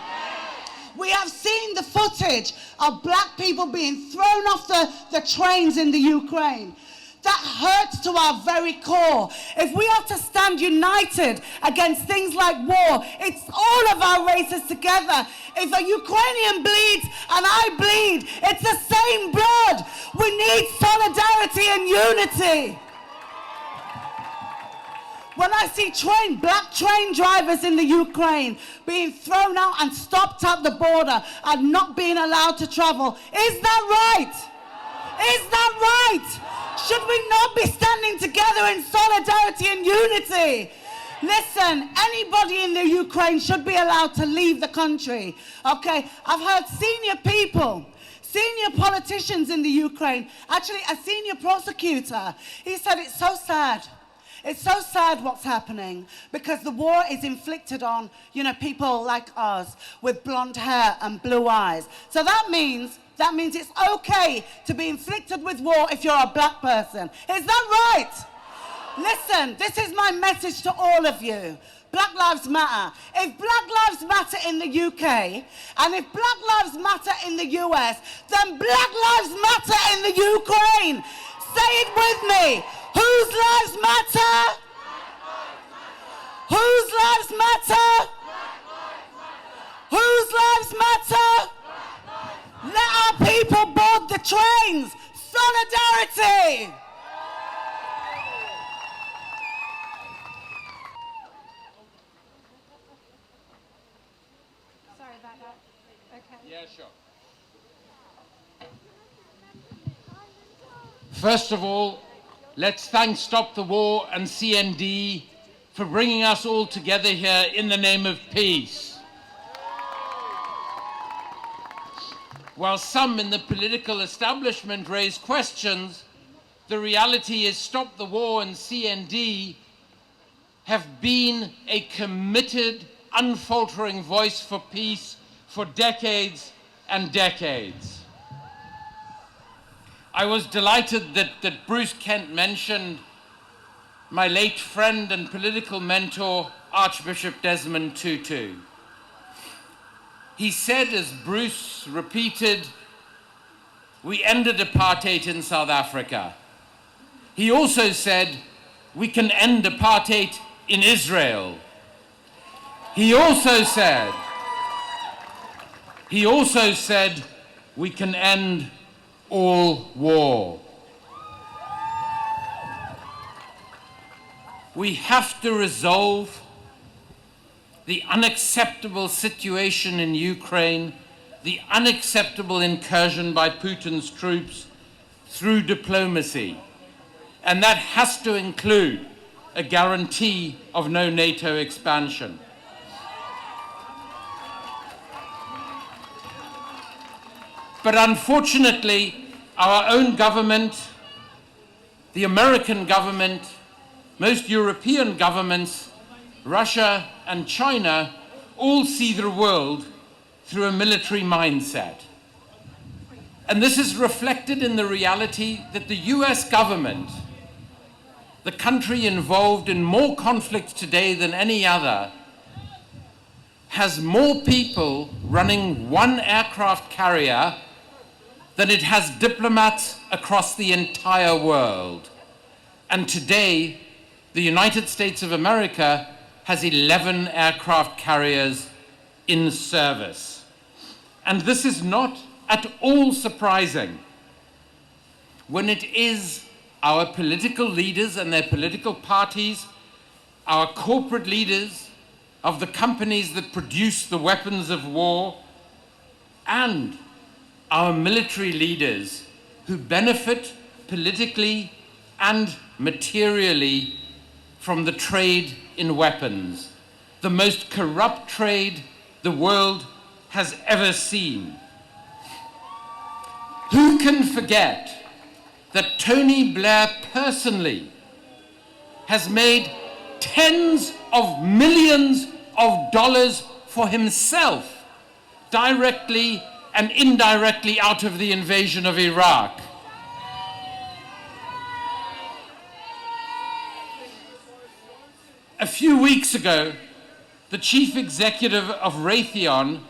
We have seen the footage of black people being thrown off the trains in the Ukraine. That hurts to our very core. If we are to stand united against things like war, it's all of our races together. If a Ukrainian bleeds and I bleed, it's the same blood. We need solidarity and unity. When I see black train drivers in the Ukraine being thrown out and stopped at the border and not being allowed to travel, is that right? Is that right? Should we not be standing together in solidarity and unity? Listen, anybody in the Ukraine should be allowed to leave the country. Okay, I've heard senior people, senior politicians in the Ukraine, actually a senior prosecutor, he said it's so sad. It's so sad what's happening because the war is inflicted on, people like us with blonde hair and blue eyes. So that means it's okay to be inflicted with war if you're a black person. Is that right? Listen, this is my message to all of you. Black Lives Matter. If Black Lives Matter in the UK and if Black Lives Matter in the US, then Black Lives Matter in the Ukraine. Say it with me. Whose lives matter? Whose lives matter? Whose lives matter? Let our people board the trains. Solidarity. Sorry about that. Okay. Yeah, sure. First of all, let's thank Stop the War and CND for bringing us all together here in the name of peace. While some in the political establishment raise questions, the reality is Stop the War and CND have been a committed, unfaltering voice for peace for decades and decades. I was delighted that Bruce Kent mentioned my late friend and political mentor, Archbishop Desmond Tutu. He said, as Bruce repeated, we ended apartheid in South Africa. He also said, we can end apartheid in Israel. He also said, we can end all war. We have to resolve the unacceptable situation in Ukraine, the unacceptable incursion by Putin's troops through diplomacy. And that has to include a guarantee of no NATO expansion. But unfortunately, our own government, the American government, most European governments, Russia and China, all see the world through a military mindset. And this is reflected in the reality that the US government, the country involved in more conflicts today than any other, has more people running one aircraft carrier than it has diplomats across the entire world. And today, the United States of America has 11 aircraft carriers in service. And this is not at all surprising when it is our political leaders and their political parties, our corporate leaders of the companies that produce the weapons of war, and our military leaders who benefit politically and materially from the trade in weapons, the most corrupt trade the world has ever seen. Who can forget that Tony Blair personally has made tens of millions of dollars for himself, directly and indirectly out of the invasion of Iraq. A few weeks ago, the chief executive of Raytheon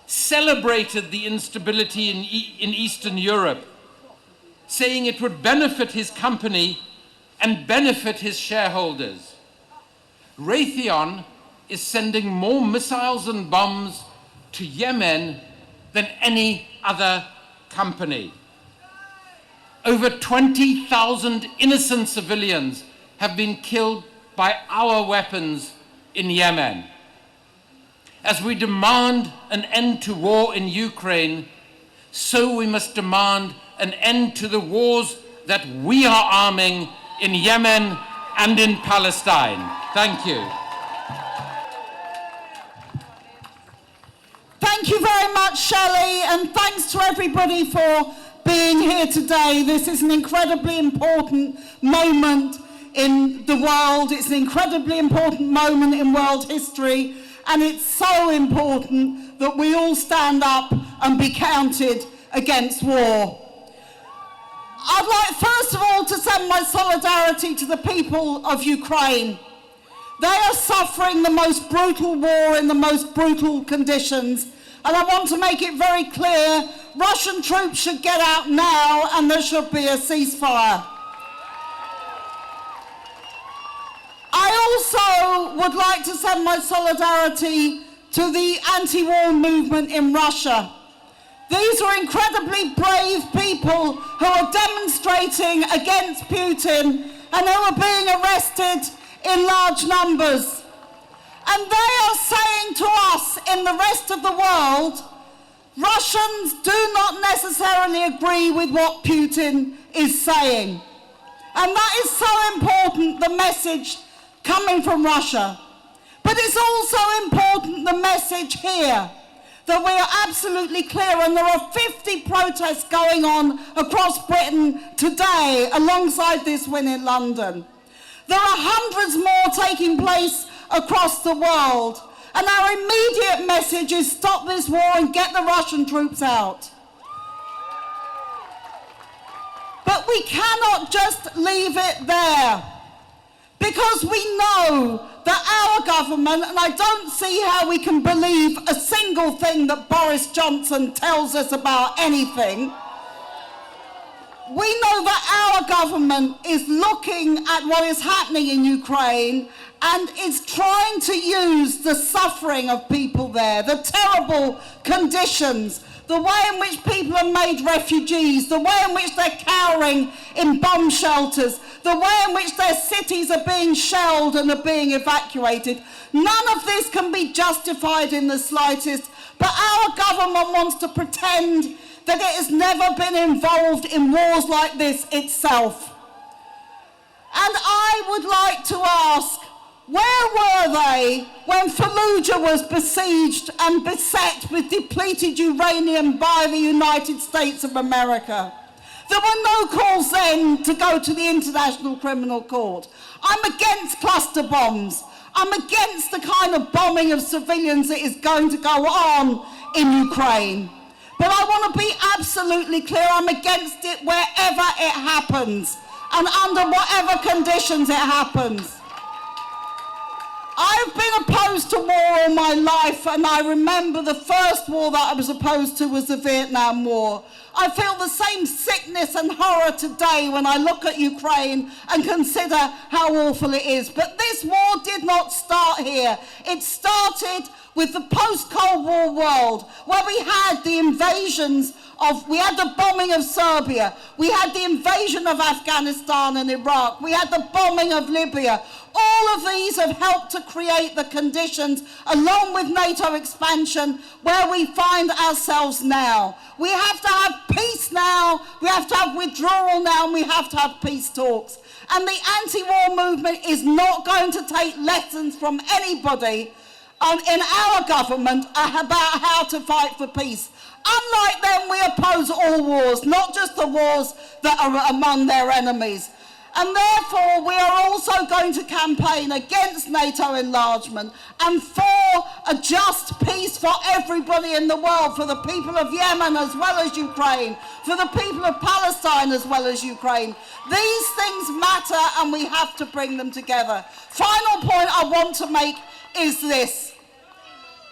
celebrated the instability in Eastern Europe, saying it would benefit his company and benefit his shareholders. Raytheon is sending more missiles and bombs to Yemen than any other company. Over 20,000 innocent civilians have been killed by our weapons in Yemen. As we demand an end to war in Ukraine, so we must demand an end to the wars that we are arming in Yemen and in Palestine. Thank you. Thank you very much, Shelley, and thanks to everybody for being here today. This is an incredibly important moment in the world. It's an incredibly important moment in world history, and it's so important that we all stand up and be counted against war. I'd like, first of all, to send my solidarity to the people of Ukraine. They are suffering the most brutal war in the most brutal conditions, and I want to make it very clear, Russian troops should get out now and there should be a ceasefire. I also would like to send my solidarity to the anti-war movement in Russia. These are incredibly brave people who are demonstrating against Putin and who are being arrested in large numbers. And they are saying to us in the rest of the world, Russians do not necessarily agree with what Putin is saying. And that is so important, the message coming from Russia. But it's also important, the message here, that we are absolutely clear, and there are 50 protests going on across Britain today alongside this win in London. There are hundreds more taking place across the world, and our immediate message is stop this war and get the Russian troops out. But we cannot just leave it there, because we know that our government, and I don't see how we can believe a single thing that Boris Johnson tells us about anything. We know that our government is looking at what is happening in Ukraine and is trying to use the suffering of people there, the terrible conditions, the way in which people are made refugees, the way in which they're cowering in bomb shelters, the way in which their cities are being shelled and are being evacuated. None of this can be justified in the slightest, but our government wants to pretend that it has never been involved in wars like this itself. And I would like to ask, where were they when Fallujah was besieged and beset with depleted uranium by the United States of America? There were no calls then to go to the International Criminal Court. I'm against cluster bombs. I'm against the kind of bombing of civilians that is going to go on in Ukraine. But I want to be absolutely clear, I'm against it wherever it happens and under whatever conditions it happens. I've been opposed to war all my life, and I remember the first war that I was opposed to was the Vietnam War. I feel the same sickness and horror today when I look at Ukraine and consider how awful it is. But this war did not start here. It started with the post-Cold War world, where we had the invasions we had the bombing of Serbia, we had the invasion of Afghanistan and Iraq, we had the bombing of Libya. All of these have helped to create the conditions, along with NATO expansion, where we find ourselves now. We have to have peace now, we have to have withdrawal now, and we have to have peace talks. And the anti-war movement is not going to take lessons from anybody in our government about how to fight for peace. Unlike them, we oppose all wars, not just the wars that are among their enemies. And therefore, we are also going to campaign against NATO enlargement and for a just peace for everybody in the world, for the people of Yemen as well as Ukraine, for the people of Palestine as well as Ukraine. These things matter and we have to bring them together. Final point I want to make is this.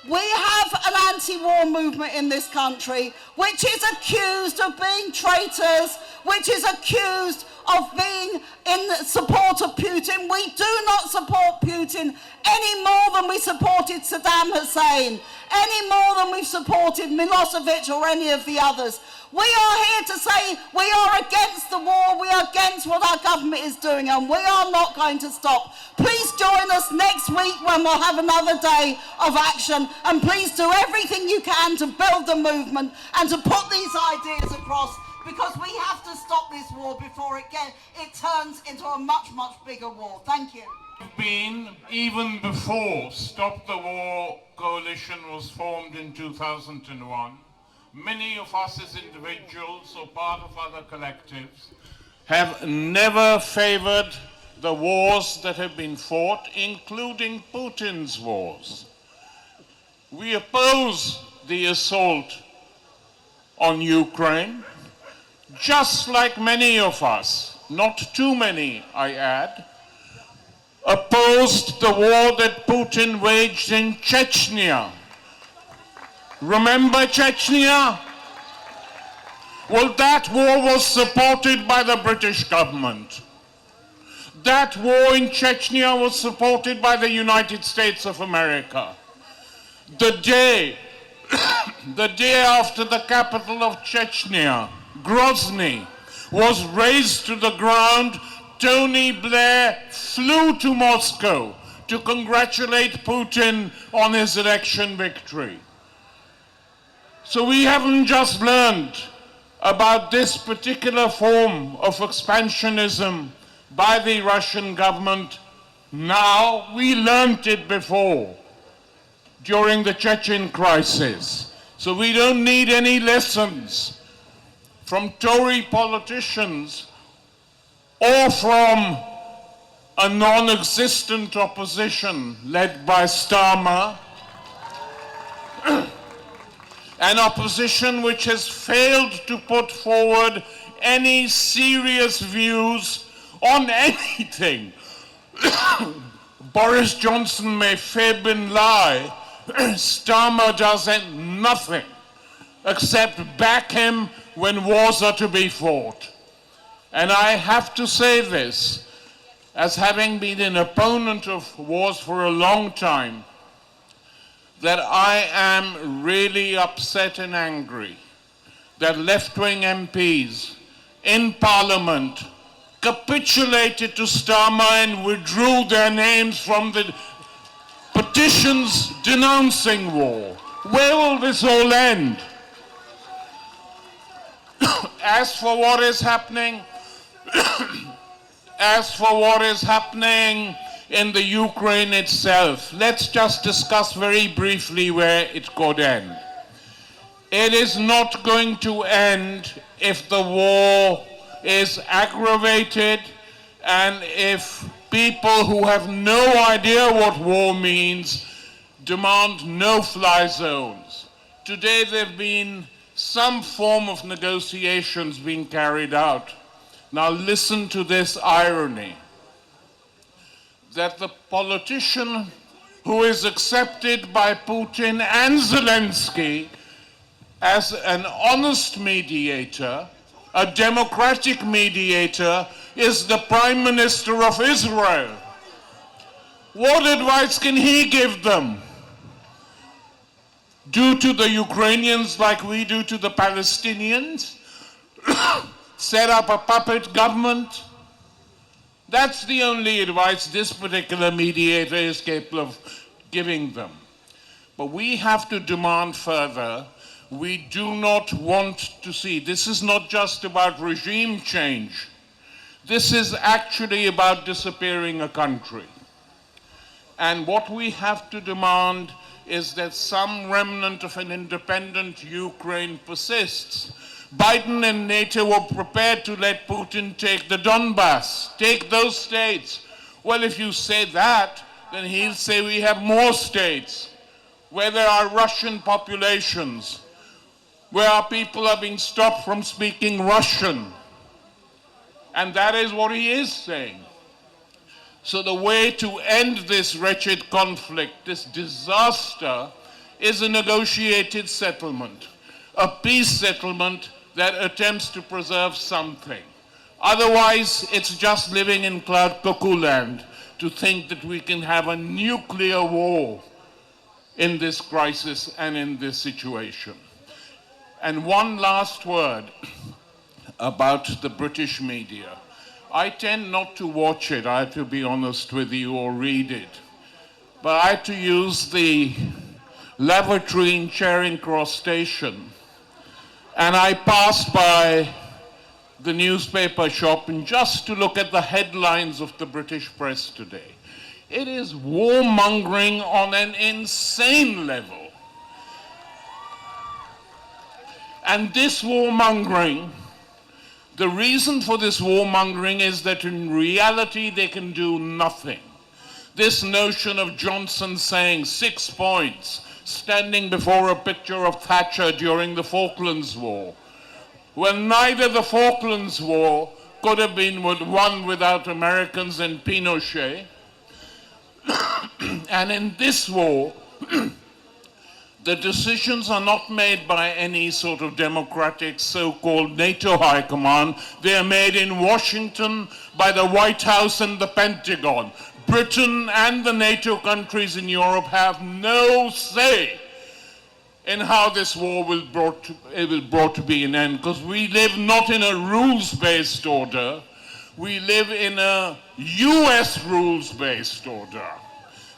We have an anti-war movement in this country which is accused of being traitors, which is accused of being in support of Putin. We do not support Putin any more than we supported Saddam Hussein, any more than we've supported Milosevic or any of the others. We are here to say we are against the war, we are against what our government is doing, and we are not going to stop. Please join us next week when we'll have another day of action, and please do everything you can to build the movement and to put these ideas across, because we have to stop this war before it turns into a much, much bigger war. Thank you. Been, even before Stop the War coalition was formed in 2001, many of us as individuals or part of other collectives have never favored the wars that have been fought, including Putin's wars. We oppose the assault on Ukraine, just like many of us, not too many, I add, opposed the war that Putin waged in Chechnya. Remember Chechnya? Well, that war was supported by the British government. That war in Chechnya was supported by the United States of America. The day after the capital of Chechnya, Grozny, was razed to the ground, Tony Blair flew to Moscow to congratulate Putin on his election victory. So we haven't just learned about this particular form of expansionism by the Russian government now. We learned it before, during the Chechen crisis. So we don't need any lessons from Tory politicians or from a non-existent opposition led by Starmer, an opposition which has failed to put forward any serious views on anything. Boris Johnson may fib and lie. Starmer does nothing except back him when wars are to be fought. And I have to say this, as having been an opponent of wars for a long time, that I am really upset and angry that left-wing MPs in Parliament capitulated to Starmer and withdrew their names from the petitions denouncing war. Where will this all end? As for what is happening in the Ukraine itself, let's just discuss very briefly where it could end. It is not going to end if the war is aggravated and if people who have no idea what war means demand no-fly zones. Today there have been some form of negotiations being carried out. Now listen to this irony, that the politician who is accepted by Putin and Zelensky as an honest mediator, a democratic mediator, is the Prime Minister of Israel. What advice can he give them? Do to the Ukrainians like we do to the Palestinians? Set up a puppet government? That's the only advice this particular mediator is capable of giving them. But we have to demand further. We do not want to see, this is not just about regime change. This is actually about disappearing a country. And what we have to demand is that some remnant of an independent Ukraine persists. Biden and NATO were prepared to let Putin take the Donbass, take those states. Well, if you say that, then he'll say we have more states where there are Russian populations, where our people are being stopped from speaking Russian. And that is what he is saying. So the way to end this wretched conflict, this disaster, is a negotiated settlement, a peace settlement that attempts to preserve something. Otherwise, it's just living in cloud cuckoo land to think that we can have a nuclear war in this crisis and in this situation. And one last word about the British media. I tend not to watch it, I have to be honest with you, or read it. But I had to use the lavatory in Charing Cross Station. And I passed by the newspaper shop and just to look at the headlines of the British press today. It is warmongering on an insane level. And this warmongering, the reason for this warmongering is that in reality they can do nothing. This notion of Johnson saying 6 points, standing before a picture of Thatcher during the Falklands War, when neither the Falklands War could have been won without Americans and Pinochet, and in this war, the decisions are not made by any sort of democratic so-called NATO high command. They are made in Washington by the White House and the Pentagon. Britain and the NATO countries in Europe have no say in how this war will brought to be an end, because we live not in a rules-based order, we live in a US rules-based order.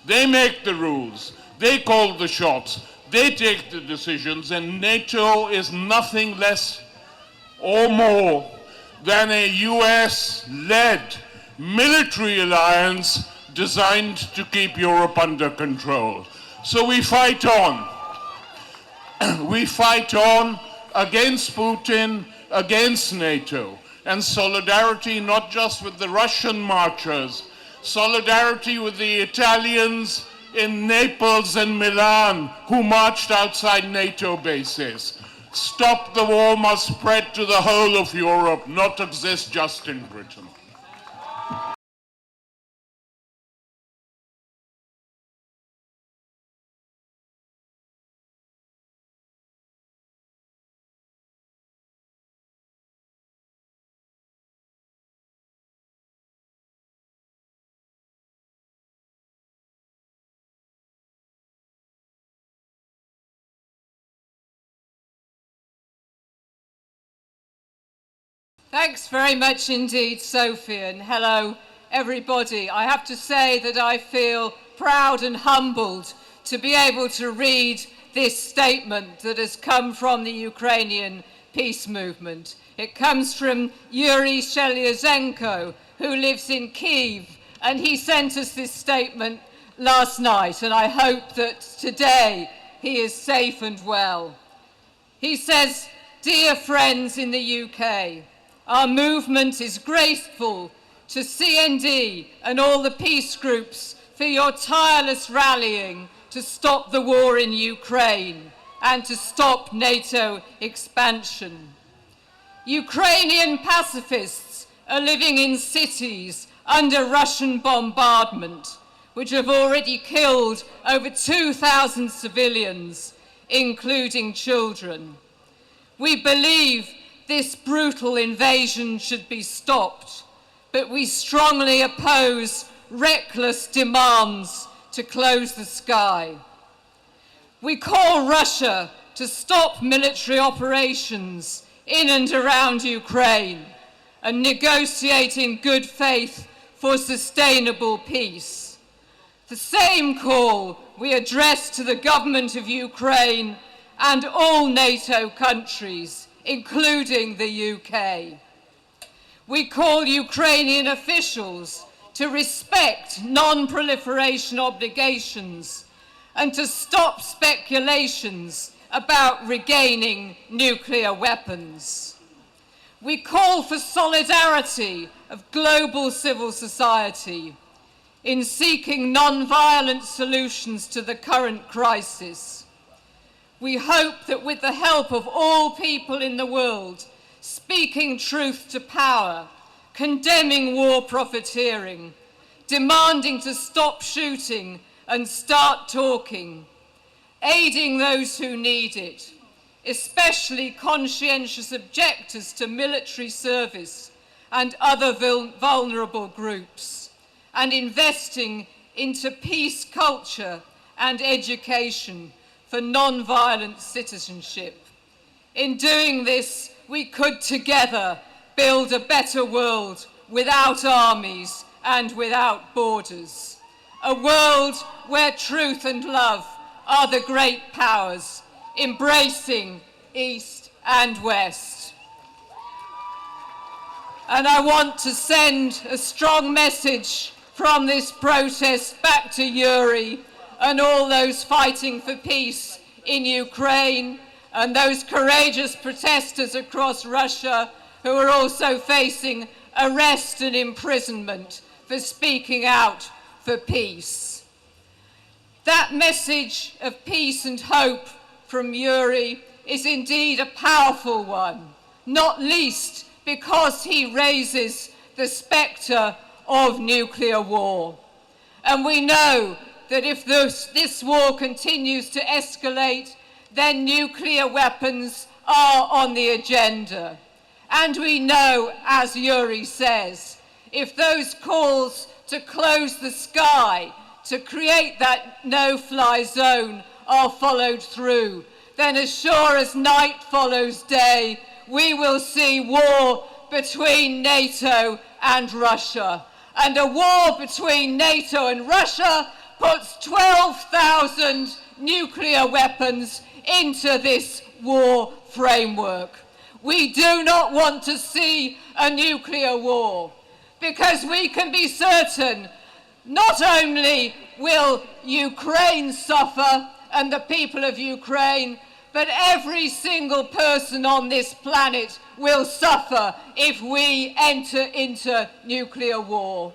They make the rules, they call the shots, they take the decisions, and NATO is nothing less or more than a US-led military alliance designed to keep Europe under control. So we fight on. We fight on against Putin, against NATO, and solidarity not just with the Russian marchers, solidarity with the Italians in Naples and Milan who marched outside NATO bases. Stop the war must spread to the whole of Europe, not exist just in Britain. Thanks very much indeed, Sophie, and hello, everybody. I have to say that I feel proud and humbled to be able to read this statement that has come from the Ukrainian peace movement. It comes from Yuri Shelyazenko, who lives in Kyiv, and he sent us this statement last night, and I hope that today he is safe and well. He says, "Dear friends in the UK, our movement is grateful to CND and all the peace groups for your tireless rallying to stop the war in Ukraine and to stop NATO expansion. Ukrainian pacifists are living in cities under Russian bombardment, which have already killed over 2,000 civilians, including children. We believe this brutal invasion should be stopped, but we strongly oppose reckless demands to close the sky. We call Russia to stop military operations in and around Ukraine and negotiate in good faith for sustainable peace. The same call we address to the government of Ukraine and all NATO countries, including the UK. We call Ukrainian officials to respect non-proliferation obligations and to stop speculations about regaining nuclear weapons. We call for solidarity of global civil society in seeking non-violent solutions to the current crisis. We hope that with the help of all people in the world, speaking truth to power, condemning war profiteering, demanding to stop shooting and start talking, aiding those who need it, especially conscientious objectors to military service and other vulnerable groups, and investing into peace culture and education for non-violent citizenship. In doing this, we could together build a better world without armies and without borders. A world where truth and love are the great powers, embracing East and West. And I want to send a strong message from this protest back to Yuri and all those fighting for peace in Ukraine and those courageous protesters across Russia who are also facing arrest and imprisonment for speaking out for peace. That message of peace and hope from Yuri is indeed a powerful one, not least because he raises the spectre of nuclear war. And we know that if this war continues to escalate, then nuclear weapons are on the agenda. And we know, as Yuri says, if those calls to close the sky, to create that no-fly zone are followed through, then as sure as night follows day, we will see war between NATO and Russia. And a war between NATO and Russia puts 12,000 nuclear weapons into this war framework. We do not want to see a nuclear war because we can be certain not only will Ukraine suffer and the people of Ukraine, but every single person on this planet will suffer if we enter into nuclear war.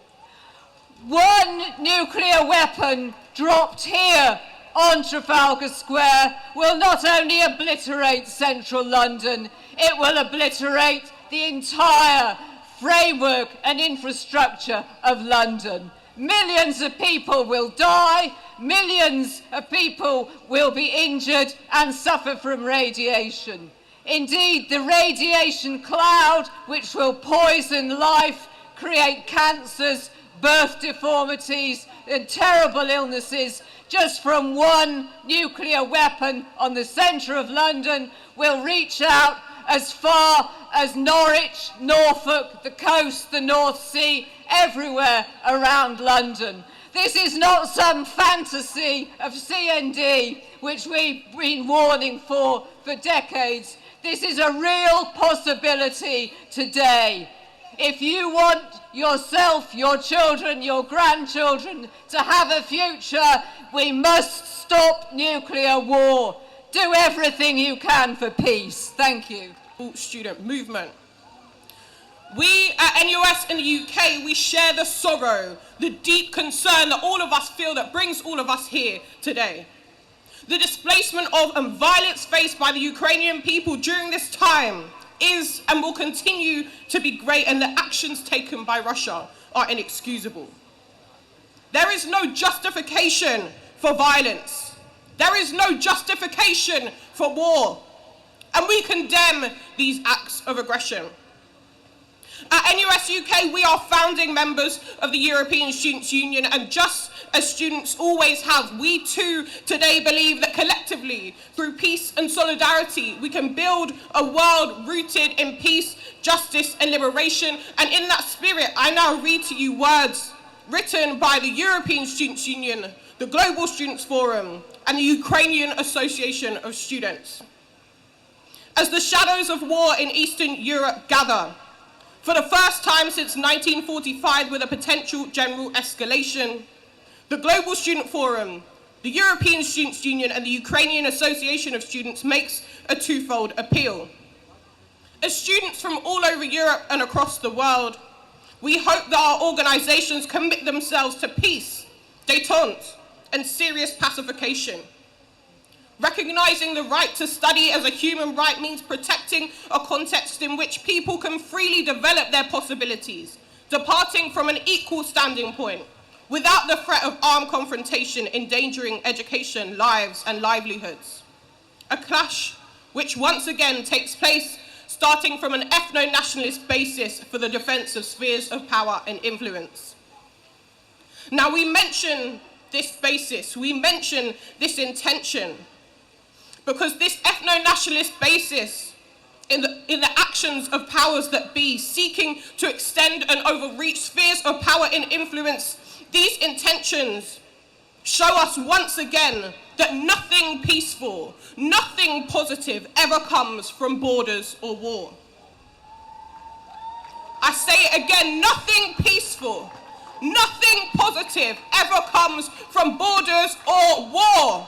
One nuclear weapon dropped here on Trafalgar Square will not only obliterate central London, it will obliterate the entire framework and infrastructure of London. Millions of people will die, millions of people will be injured and suffer from radiation. Indeed, the radiation cloud, which will poison life, create cancers, birth deformities, and terrible illnesses, just from one nuclear weapon on the centre of London, will reach out as far as Norwich, Norfolk, the coast, the North Sea, everywhere around London. This is not some fantasy of CND, which we've been warning for decades. This is a real possibility today. If you want yourself, your children, your grandchildren to have a future, we must stop nuclear war. Do everything you can for peace. Thank you. Student movement. We at NUS in the UK, we share the sorrow, the deep concern that all of us feel that brings all of us here today. The displacement of and violence faced by the Ukrainian people during this time is and will continue to be great, and the actions taken by Russia are inexcusable. There is no justification for violence. There is no justification for war. And we condemn these acts of aggression. At NUS UK, we are founding members of the European Students' Union, and just as students always have, we too today believe that collectively, through peace and solidarity, we can build a world rooted in peace, justice and liberation. And in that spirit, I now read to you words written by the European Students' Union, the Global Students' Forum, and the Ukrainian Association of Students. As the shadows of war in Eastern Europe gather, for the first time since 1945 with a potential general escalation, the Global Student Forum, the European Students' Union and the Ukrainian Association of Students makes a twofold appeal. As students from all over Europe and across the world, we hope that our organisations commit themselves to peace, détente, and serious pacification. Recognising the right to study as a human right means protecting a context in which people can freely develop their possibilities, departing from an equal standing point, without the threat of armed confrontation endangering education, lives, and livelihoods. A clash which once again takes place starting from an ethno-nationalist basis for the defence of spheres of power and influence. Now, we mention this basis, we mention this intention, because this ethno-nationalist basis in the actions of powers that be, seeking to extend and overreach spheres of power and influence, these intentions show us once again that nothing peaceful, nothing positive ever comes from borders or war. I say it again, nothing peaceful, nothing positive ever comes from borders or war.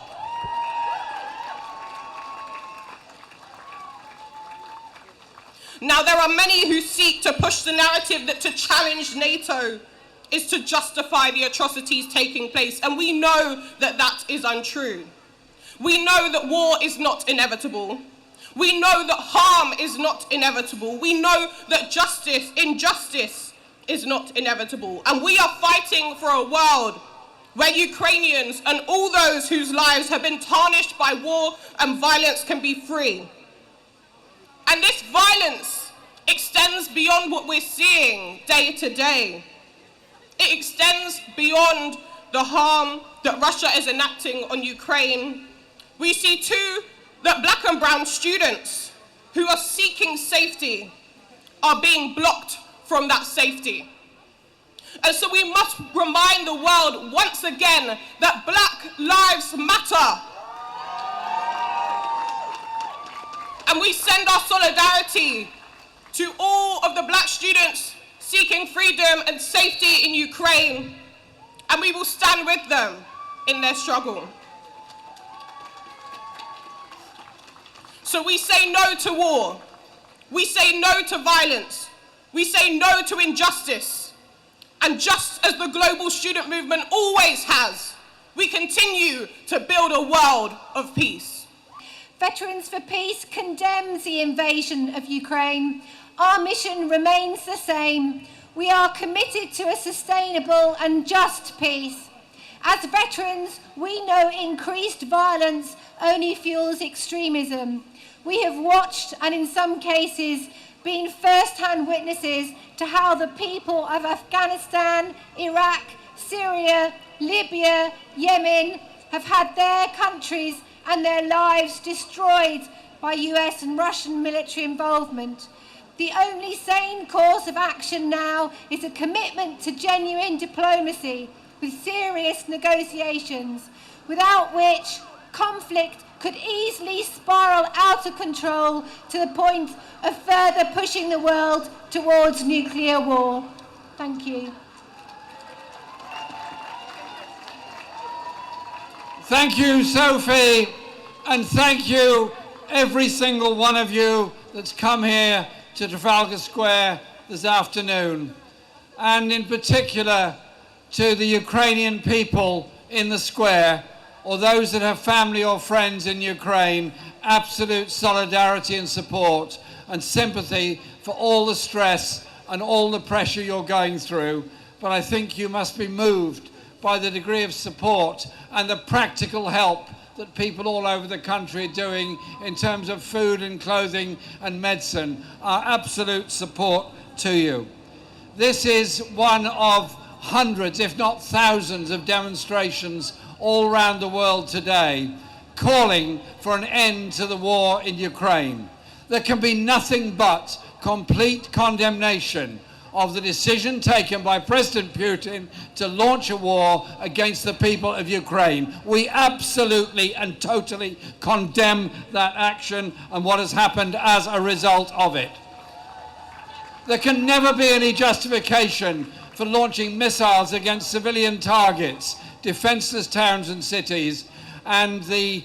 Now, there are many who seek to push the narrative that to challenge NATO is to justify the atrocities taking place, and we know that that is untrue. We know that war is not inevitable. We know that harm is not inevitable. We know that injustice is not inevitable. And we are fighting for a world where Ukrainians and all those whose lives have been tarnished by war and violence can be free. And this violence extends beyond what we're seeing day to day. It extends beyond the harm that Russia is enacting on Ukraine. We see too that black and brown students who are seeking safety are being blocked from that safety. And so we must remind the world once again that Black Lives Matter. And we send our solidarity to all of the black students seeking freedom and safety in Ukraine, and we will stand with them in their struggle. So we say no to war, we say no to violence, we say no to injustice, and just as the global student movement always has, we continue to build a world of peace. Veterans for Peace condemns the invasion of Ukraine. Our mission remains the same. We are committed to a sustainable and just peace. As veterans, we know increased violence only fuels extremism. We have watched and in some cases been first-hand witnesses to how the people of Afghanistan, Iraq, Syria, Libya, Yemen have had their countries and their lives destroyed by US and Russian military involvement. The only sane course of action now is a commitment to genuine diplomacy with serious negotiations, without which conflict could easily spiral out of control to the point of further pushing the world towards nuclear war. Thank you. Thank you, Sophie, and thank you, every single one of you that's come here to Trafalgar Square this afternoon, and in particular to the Ukrainian people in the square, or those that have family or friends in Ukraine. Absolute solidarity and support and sympathy for all the stress and all the pressure you're going through. But I think you must be moved by the degree of support and the practical help that people all over the country are doing in terms of food and clothing and medicine. Our absolute support to you. This is one of hundreds, if not thousands, of demonstrations all around the world today calling for an end to the war in Ukraine. There can be nothing but complete condemnation of the decision taken by President Putin to launch a war against the people of Ukraine. We absolutely and totally condemn that action and what has happened as a result of it. There can never be any justification for launching missiles against civilian targets, defenseless towns and cities, and the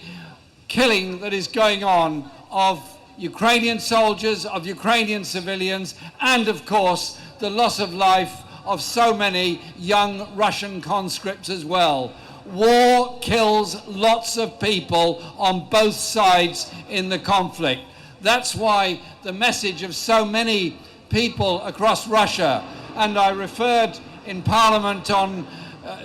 killing that is going on of Ukrainian soldiers, of Ukrainian civilians, and of course the loss of life of so many young Russian conscripts as well. War kills lots of people on both sides in the conflict. That's why the message of so many people across Russia, and I referred in Parliament on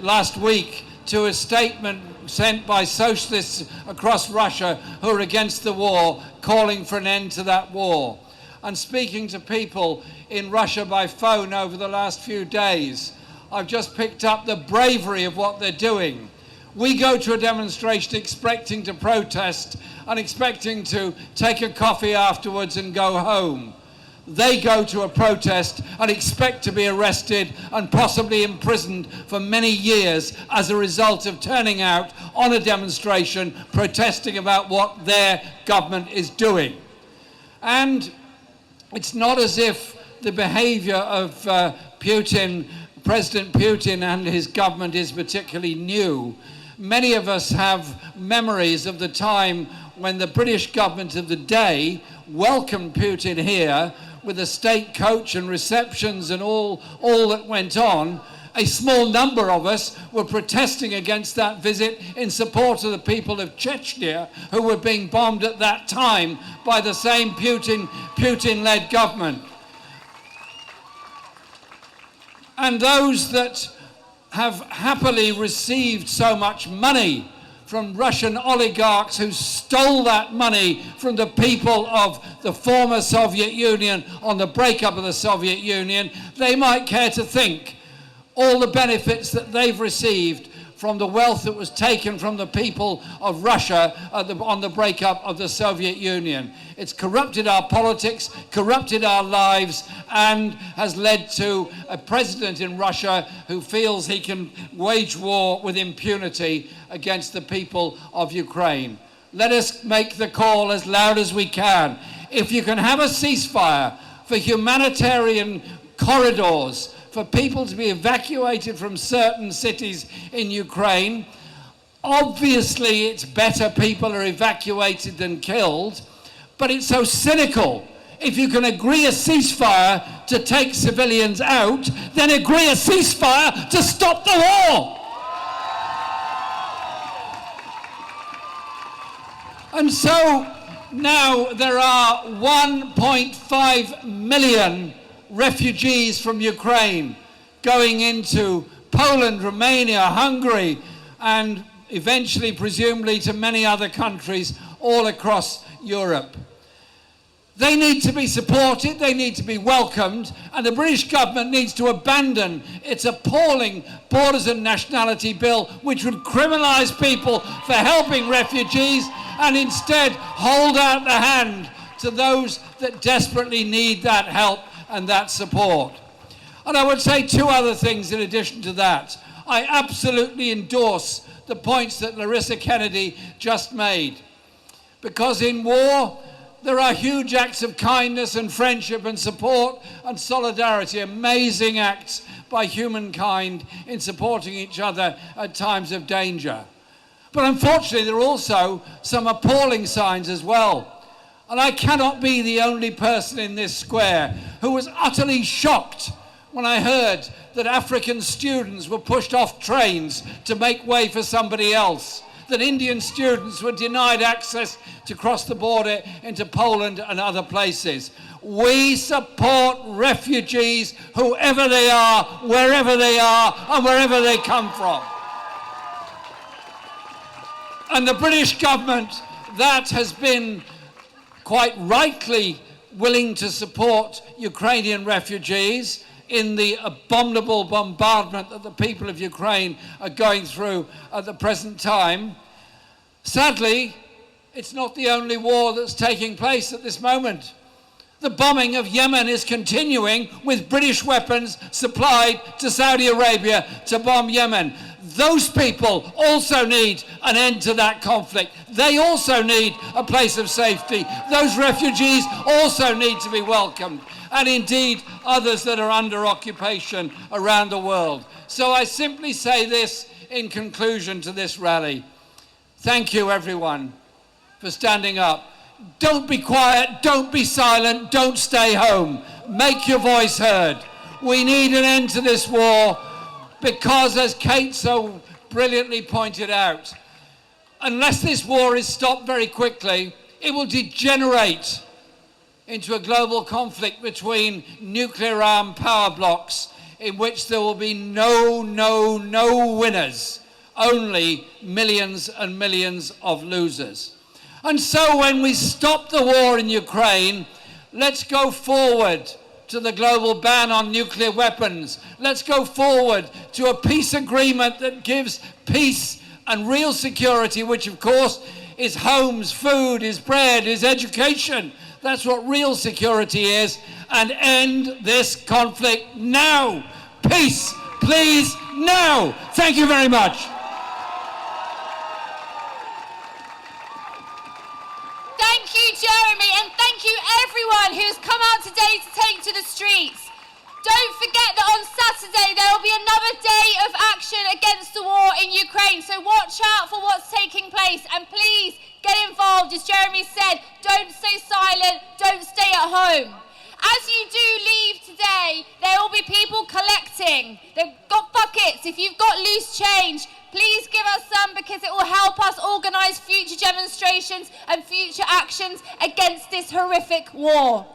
last week to a statement sent by socialists across Russia who are against the war, calling for an end to that war. And speaking to people in Russia by phone over the last few days, I've just picked up the bravery of what they're doing. We go to a demonstration expecting to protest and expecting to take a coffee afterwards and go home. They go to a protest and expect to be arrested and possibly imprisoned for many years as a result of turning out on a demonstration protesting about what their government is doing. And it's not as if the behavior of Putin, President Putin and his government is particularly new. Many of us have memories of the time when the British government of the day welcomed Putin here with a state coach and receptions and all that went on. A small number of us were protesting against that visit in support of the people of Chechnya, who were being bombed at that time by the same Putin-led government. And those that have happily received so much money from Russian oligarchs who stole that money from the people of the former Soviet Union on the breakup of the Soviet Union, they might care to think all the benefits that they've received from the wealth that was taken from the people of Russia on the breakup of the Soviet Union. It's corrupted our politics, corrupted our lives, and has led to a president in Russia who feels he can wage war with impunity against the people of Ukraine. Let us make the call as loud as we can. If you can have a ceasefire for humanitarian corridors, for people to be evacuated from certain cities in Ukraine, obviously it's better people are evacuated than killed, but it's so cynical. If you can agree a ceasefire to take civilians out, then agree a ceasefire to stop the war. And so now there are 1.5 million refugees from Ukraine going into Poland, Romania, Hungary, and eventually, presumably, to many other countries all across Europe. They need to be supported, they need to be welcomed, and the British government needs to abandon its appalling Borders and Nationality Bill, which would criminalise people for helping refugees, and instead hold out the hand to those that desperately need that help and that support. And I would say two other things in addition to that. I absolutely endorse the points that Larissa Kennedy just made, because in war there are huge acts of kindness and friendship and support and solidarity, amazing acts by humankind in supporting each other at times of danger. But unfortunately there are also some appalling signs as well. And I cannot be the only person in this square who was utterly shocked when I heard that African students were pushed off trains to make way for somebody else, that Indian students were denied access to cross the border into Poland and other places. We support refugees, whoever they are, wherever they are, and wherever they come from. And the British government, that has been quite rightly willing to support Ukrainian refugees in the abominable bombardment that the people of Ukraine are going through at the present time. Sadly, it's not the only war that's taking place at this moment. The bombing of Yemen is continuing with British weapons supplied to Saudi Arabia to bomb Yemen. those people also need an end to that conflict. They also need a place of safety. Those refugees also need to be welcomed, and indeed others that are under occupation around the world. So I simply say this in conclusion to this rally. Thank you, everyone, for standing up. Don't be quiet, don't be silent, don't stay home. Make your voice heard. We need an end to this war because, as Kate so brilliantly pointed out, unless this war is stopped very quickly, it will degenerate into a global conflict between nuclear-armed power blocks in which there will be no winners, only millions and millions of losers. And so when we stop the war in Ukraine, let's go forward to the global ban on nuclear weapons. Let's go forward to a peace agreement that gives peace and real security, which of course is homes, food, is bread, is education. That's what real security is. And end this conflict now. Peace, please, now. Thank you very much. Thank you, Jeremy, and thank you everyone who's come out today to take to the streets. Don't forget that on Saturday there will be another day of action against the war in Ukraine, so watch out for what's taking place, and please get involved. As Jeremy said, don't stay silent, don't stay at home. As you do leave today, there will be people collecting. They've got buckets. If you've got loose change, please give us some, because it will help us organise future demonstrations and future actions against this horrific war.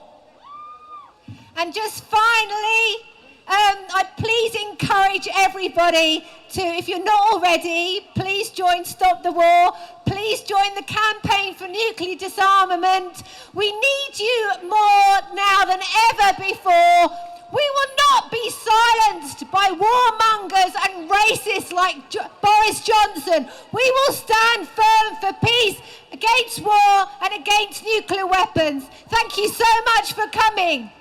And just finally, I'd please encourage everybody to, if you're not already, please join Stop the War. Please join the campaign for nuclear disarmament. We need you more now than ever before. We will not be silenced by warmongers and racists like Boris Johnson. We will stand firm for peace, against war and against nuclear weapons. Thank you so much for coming.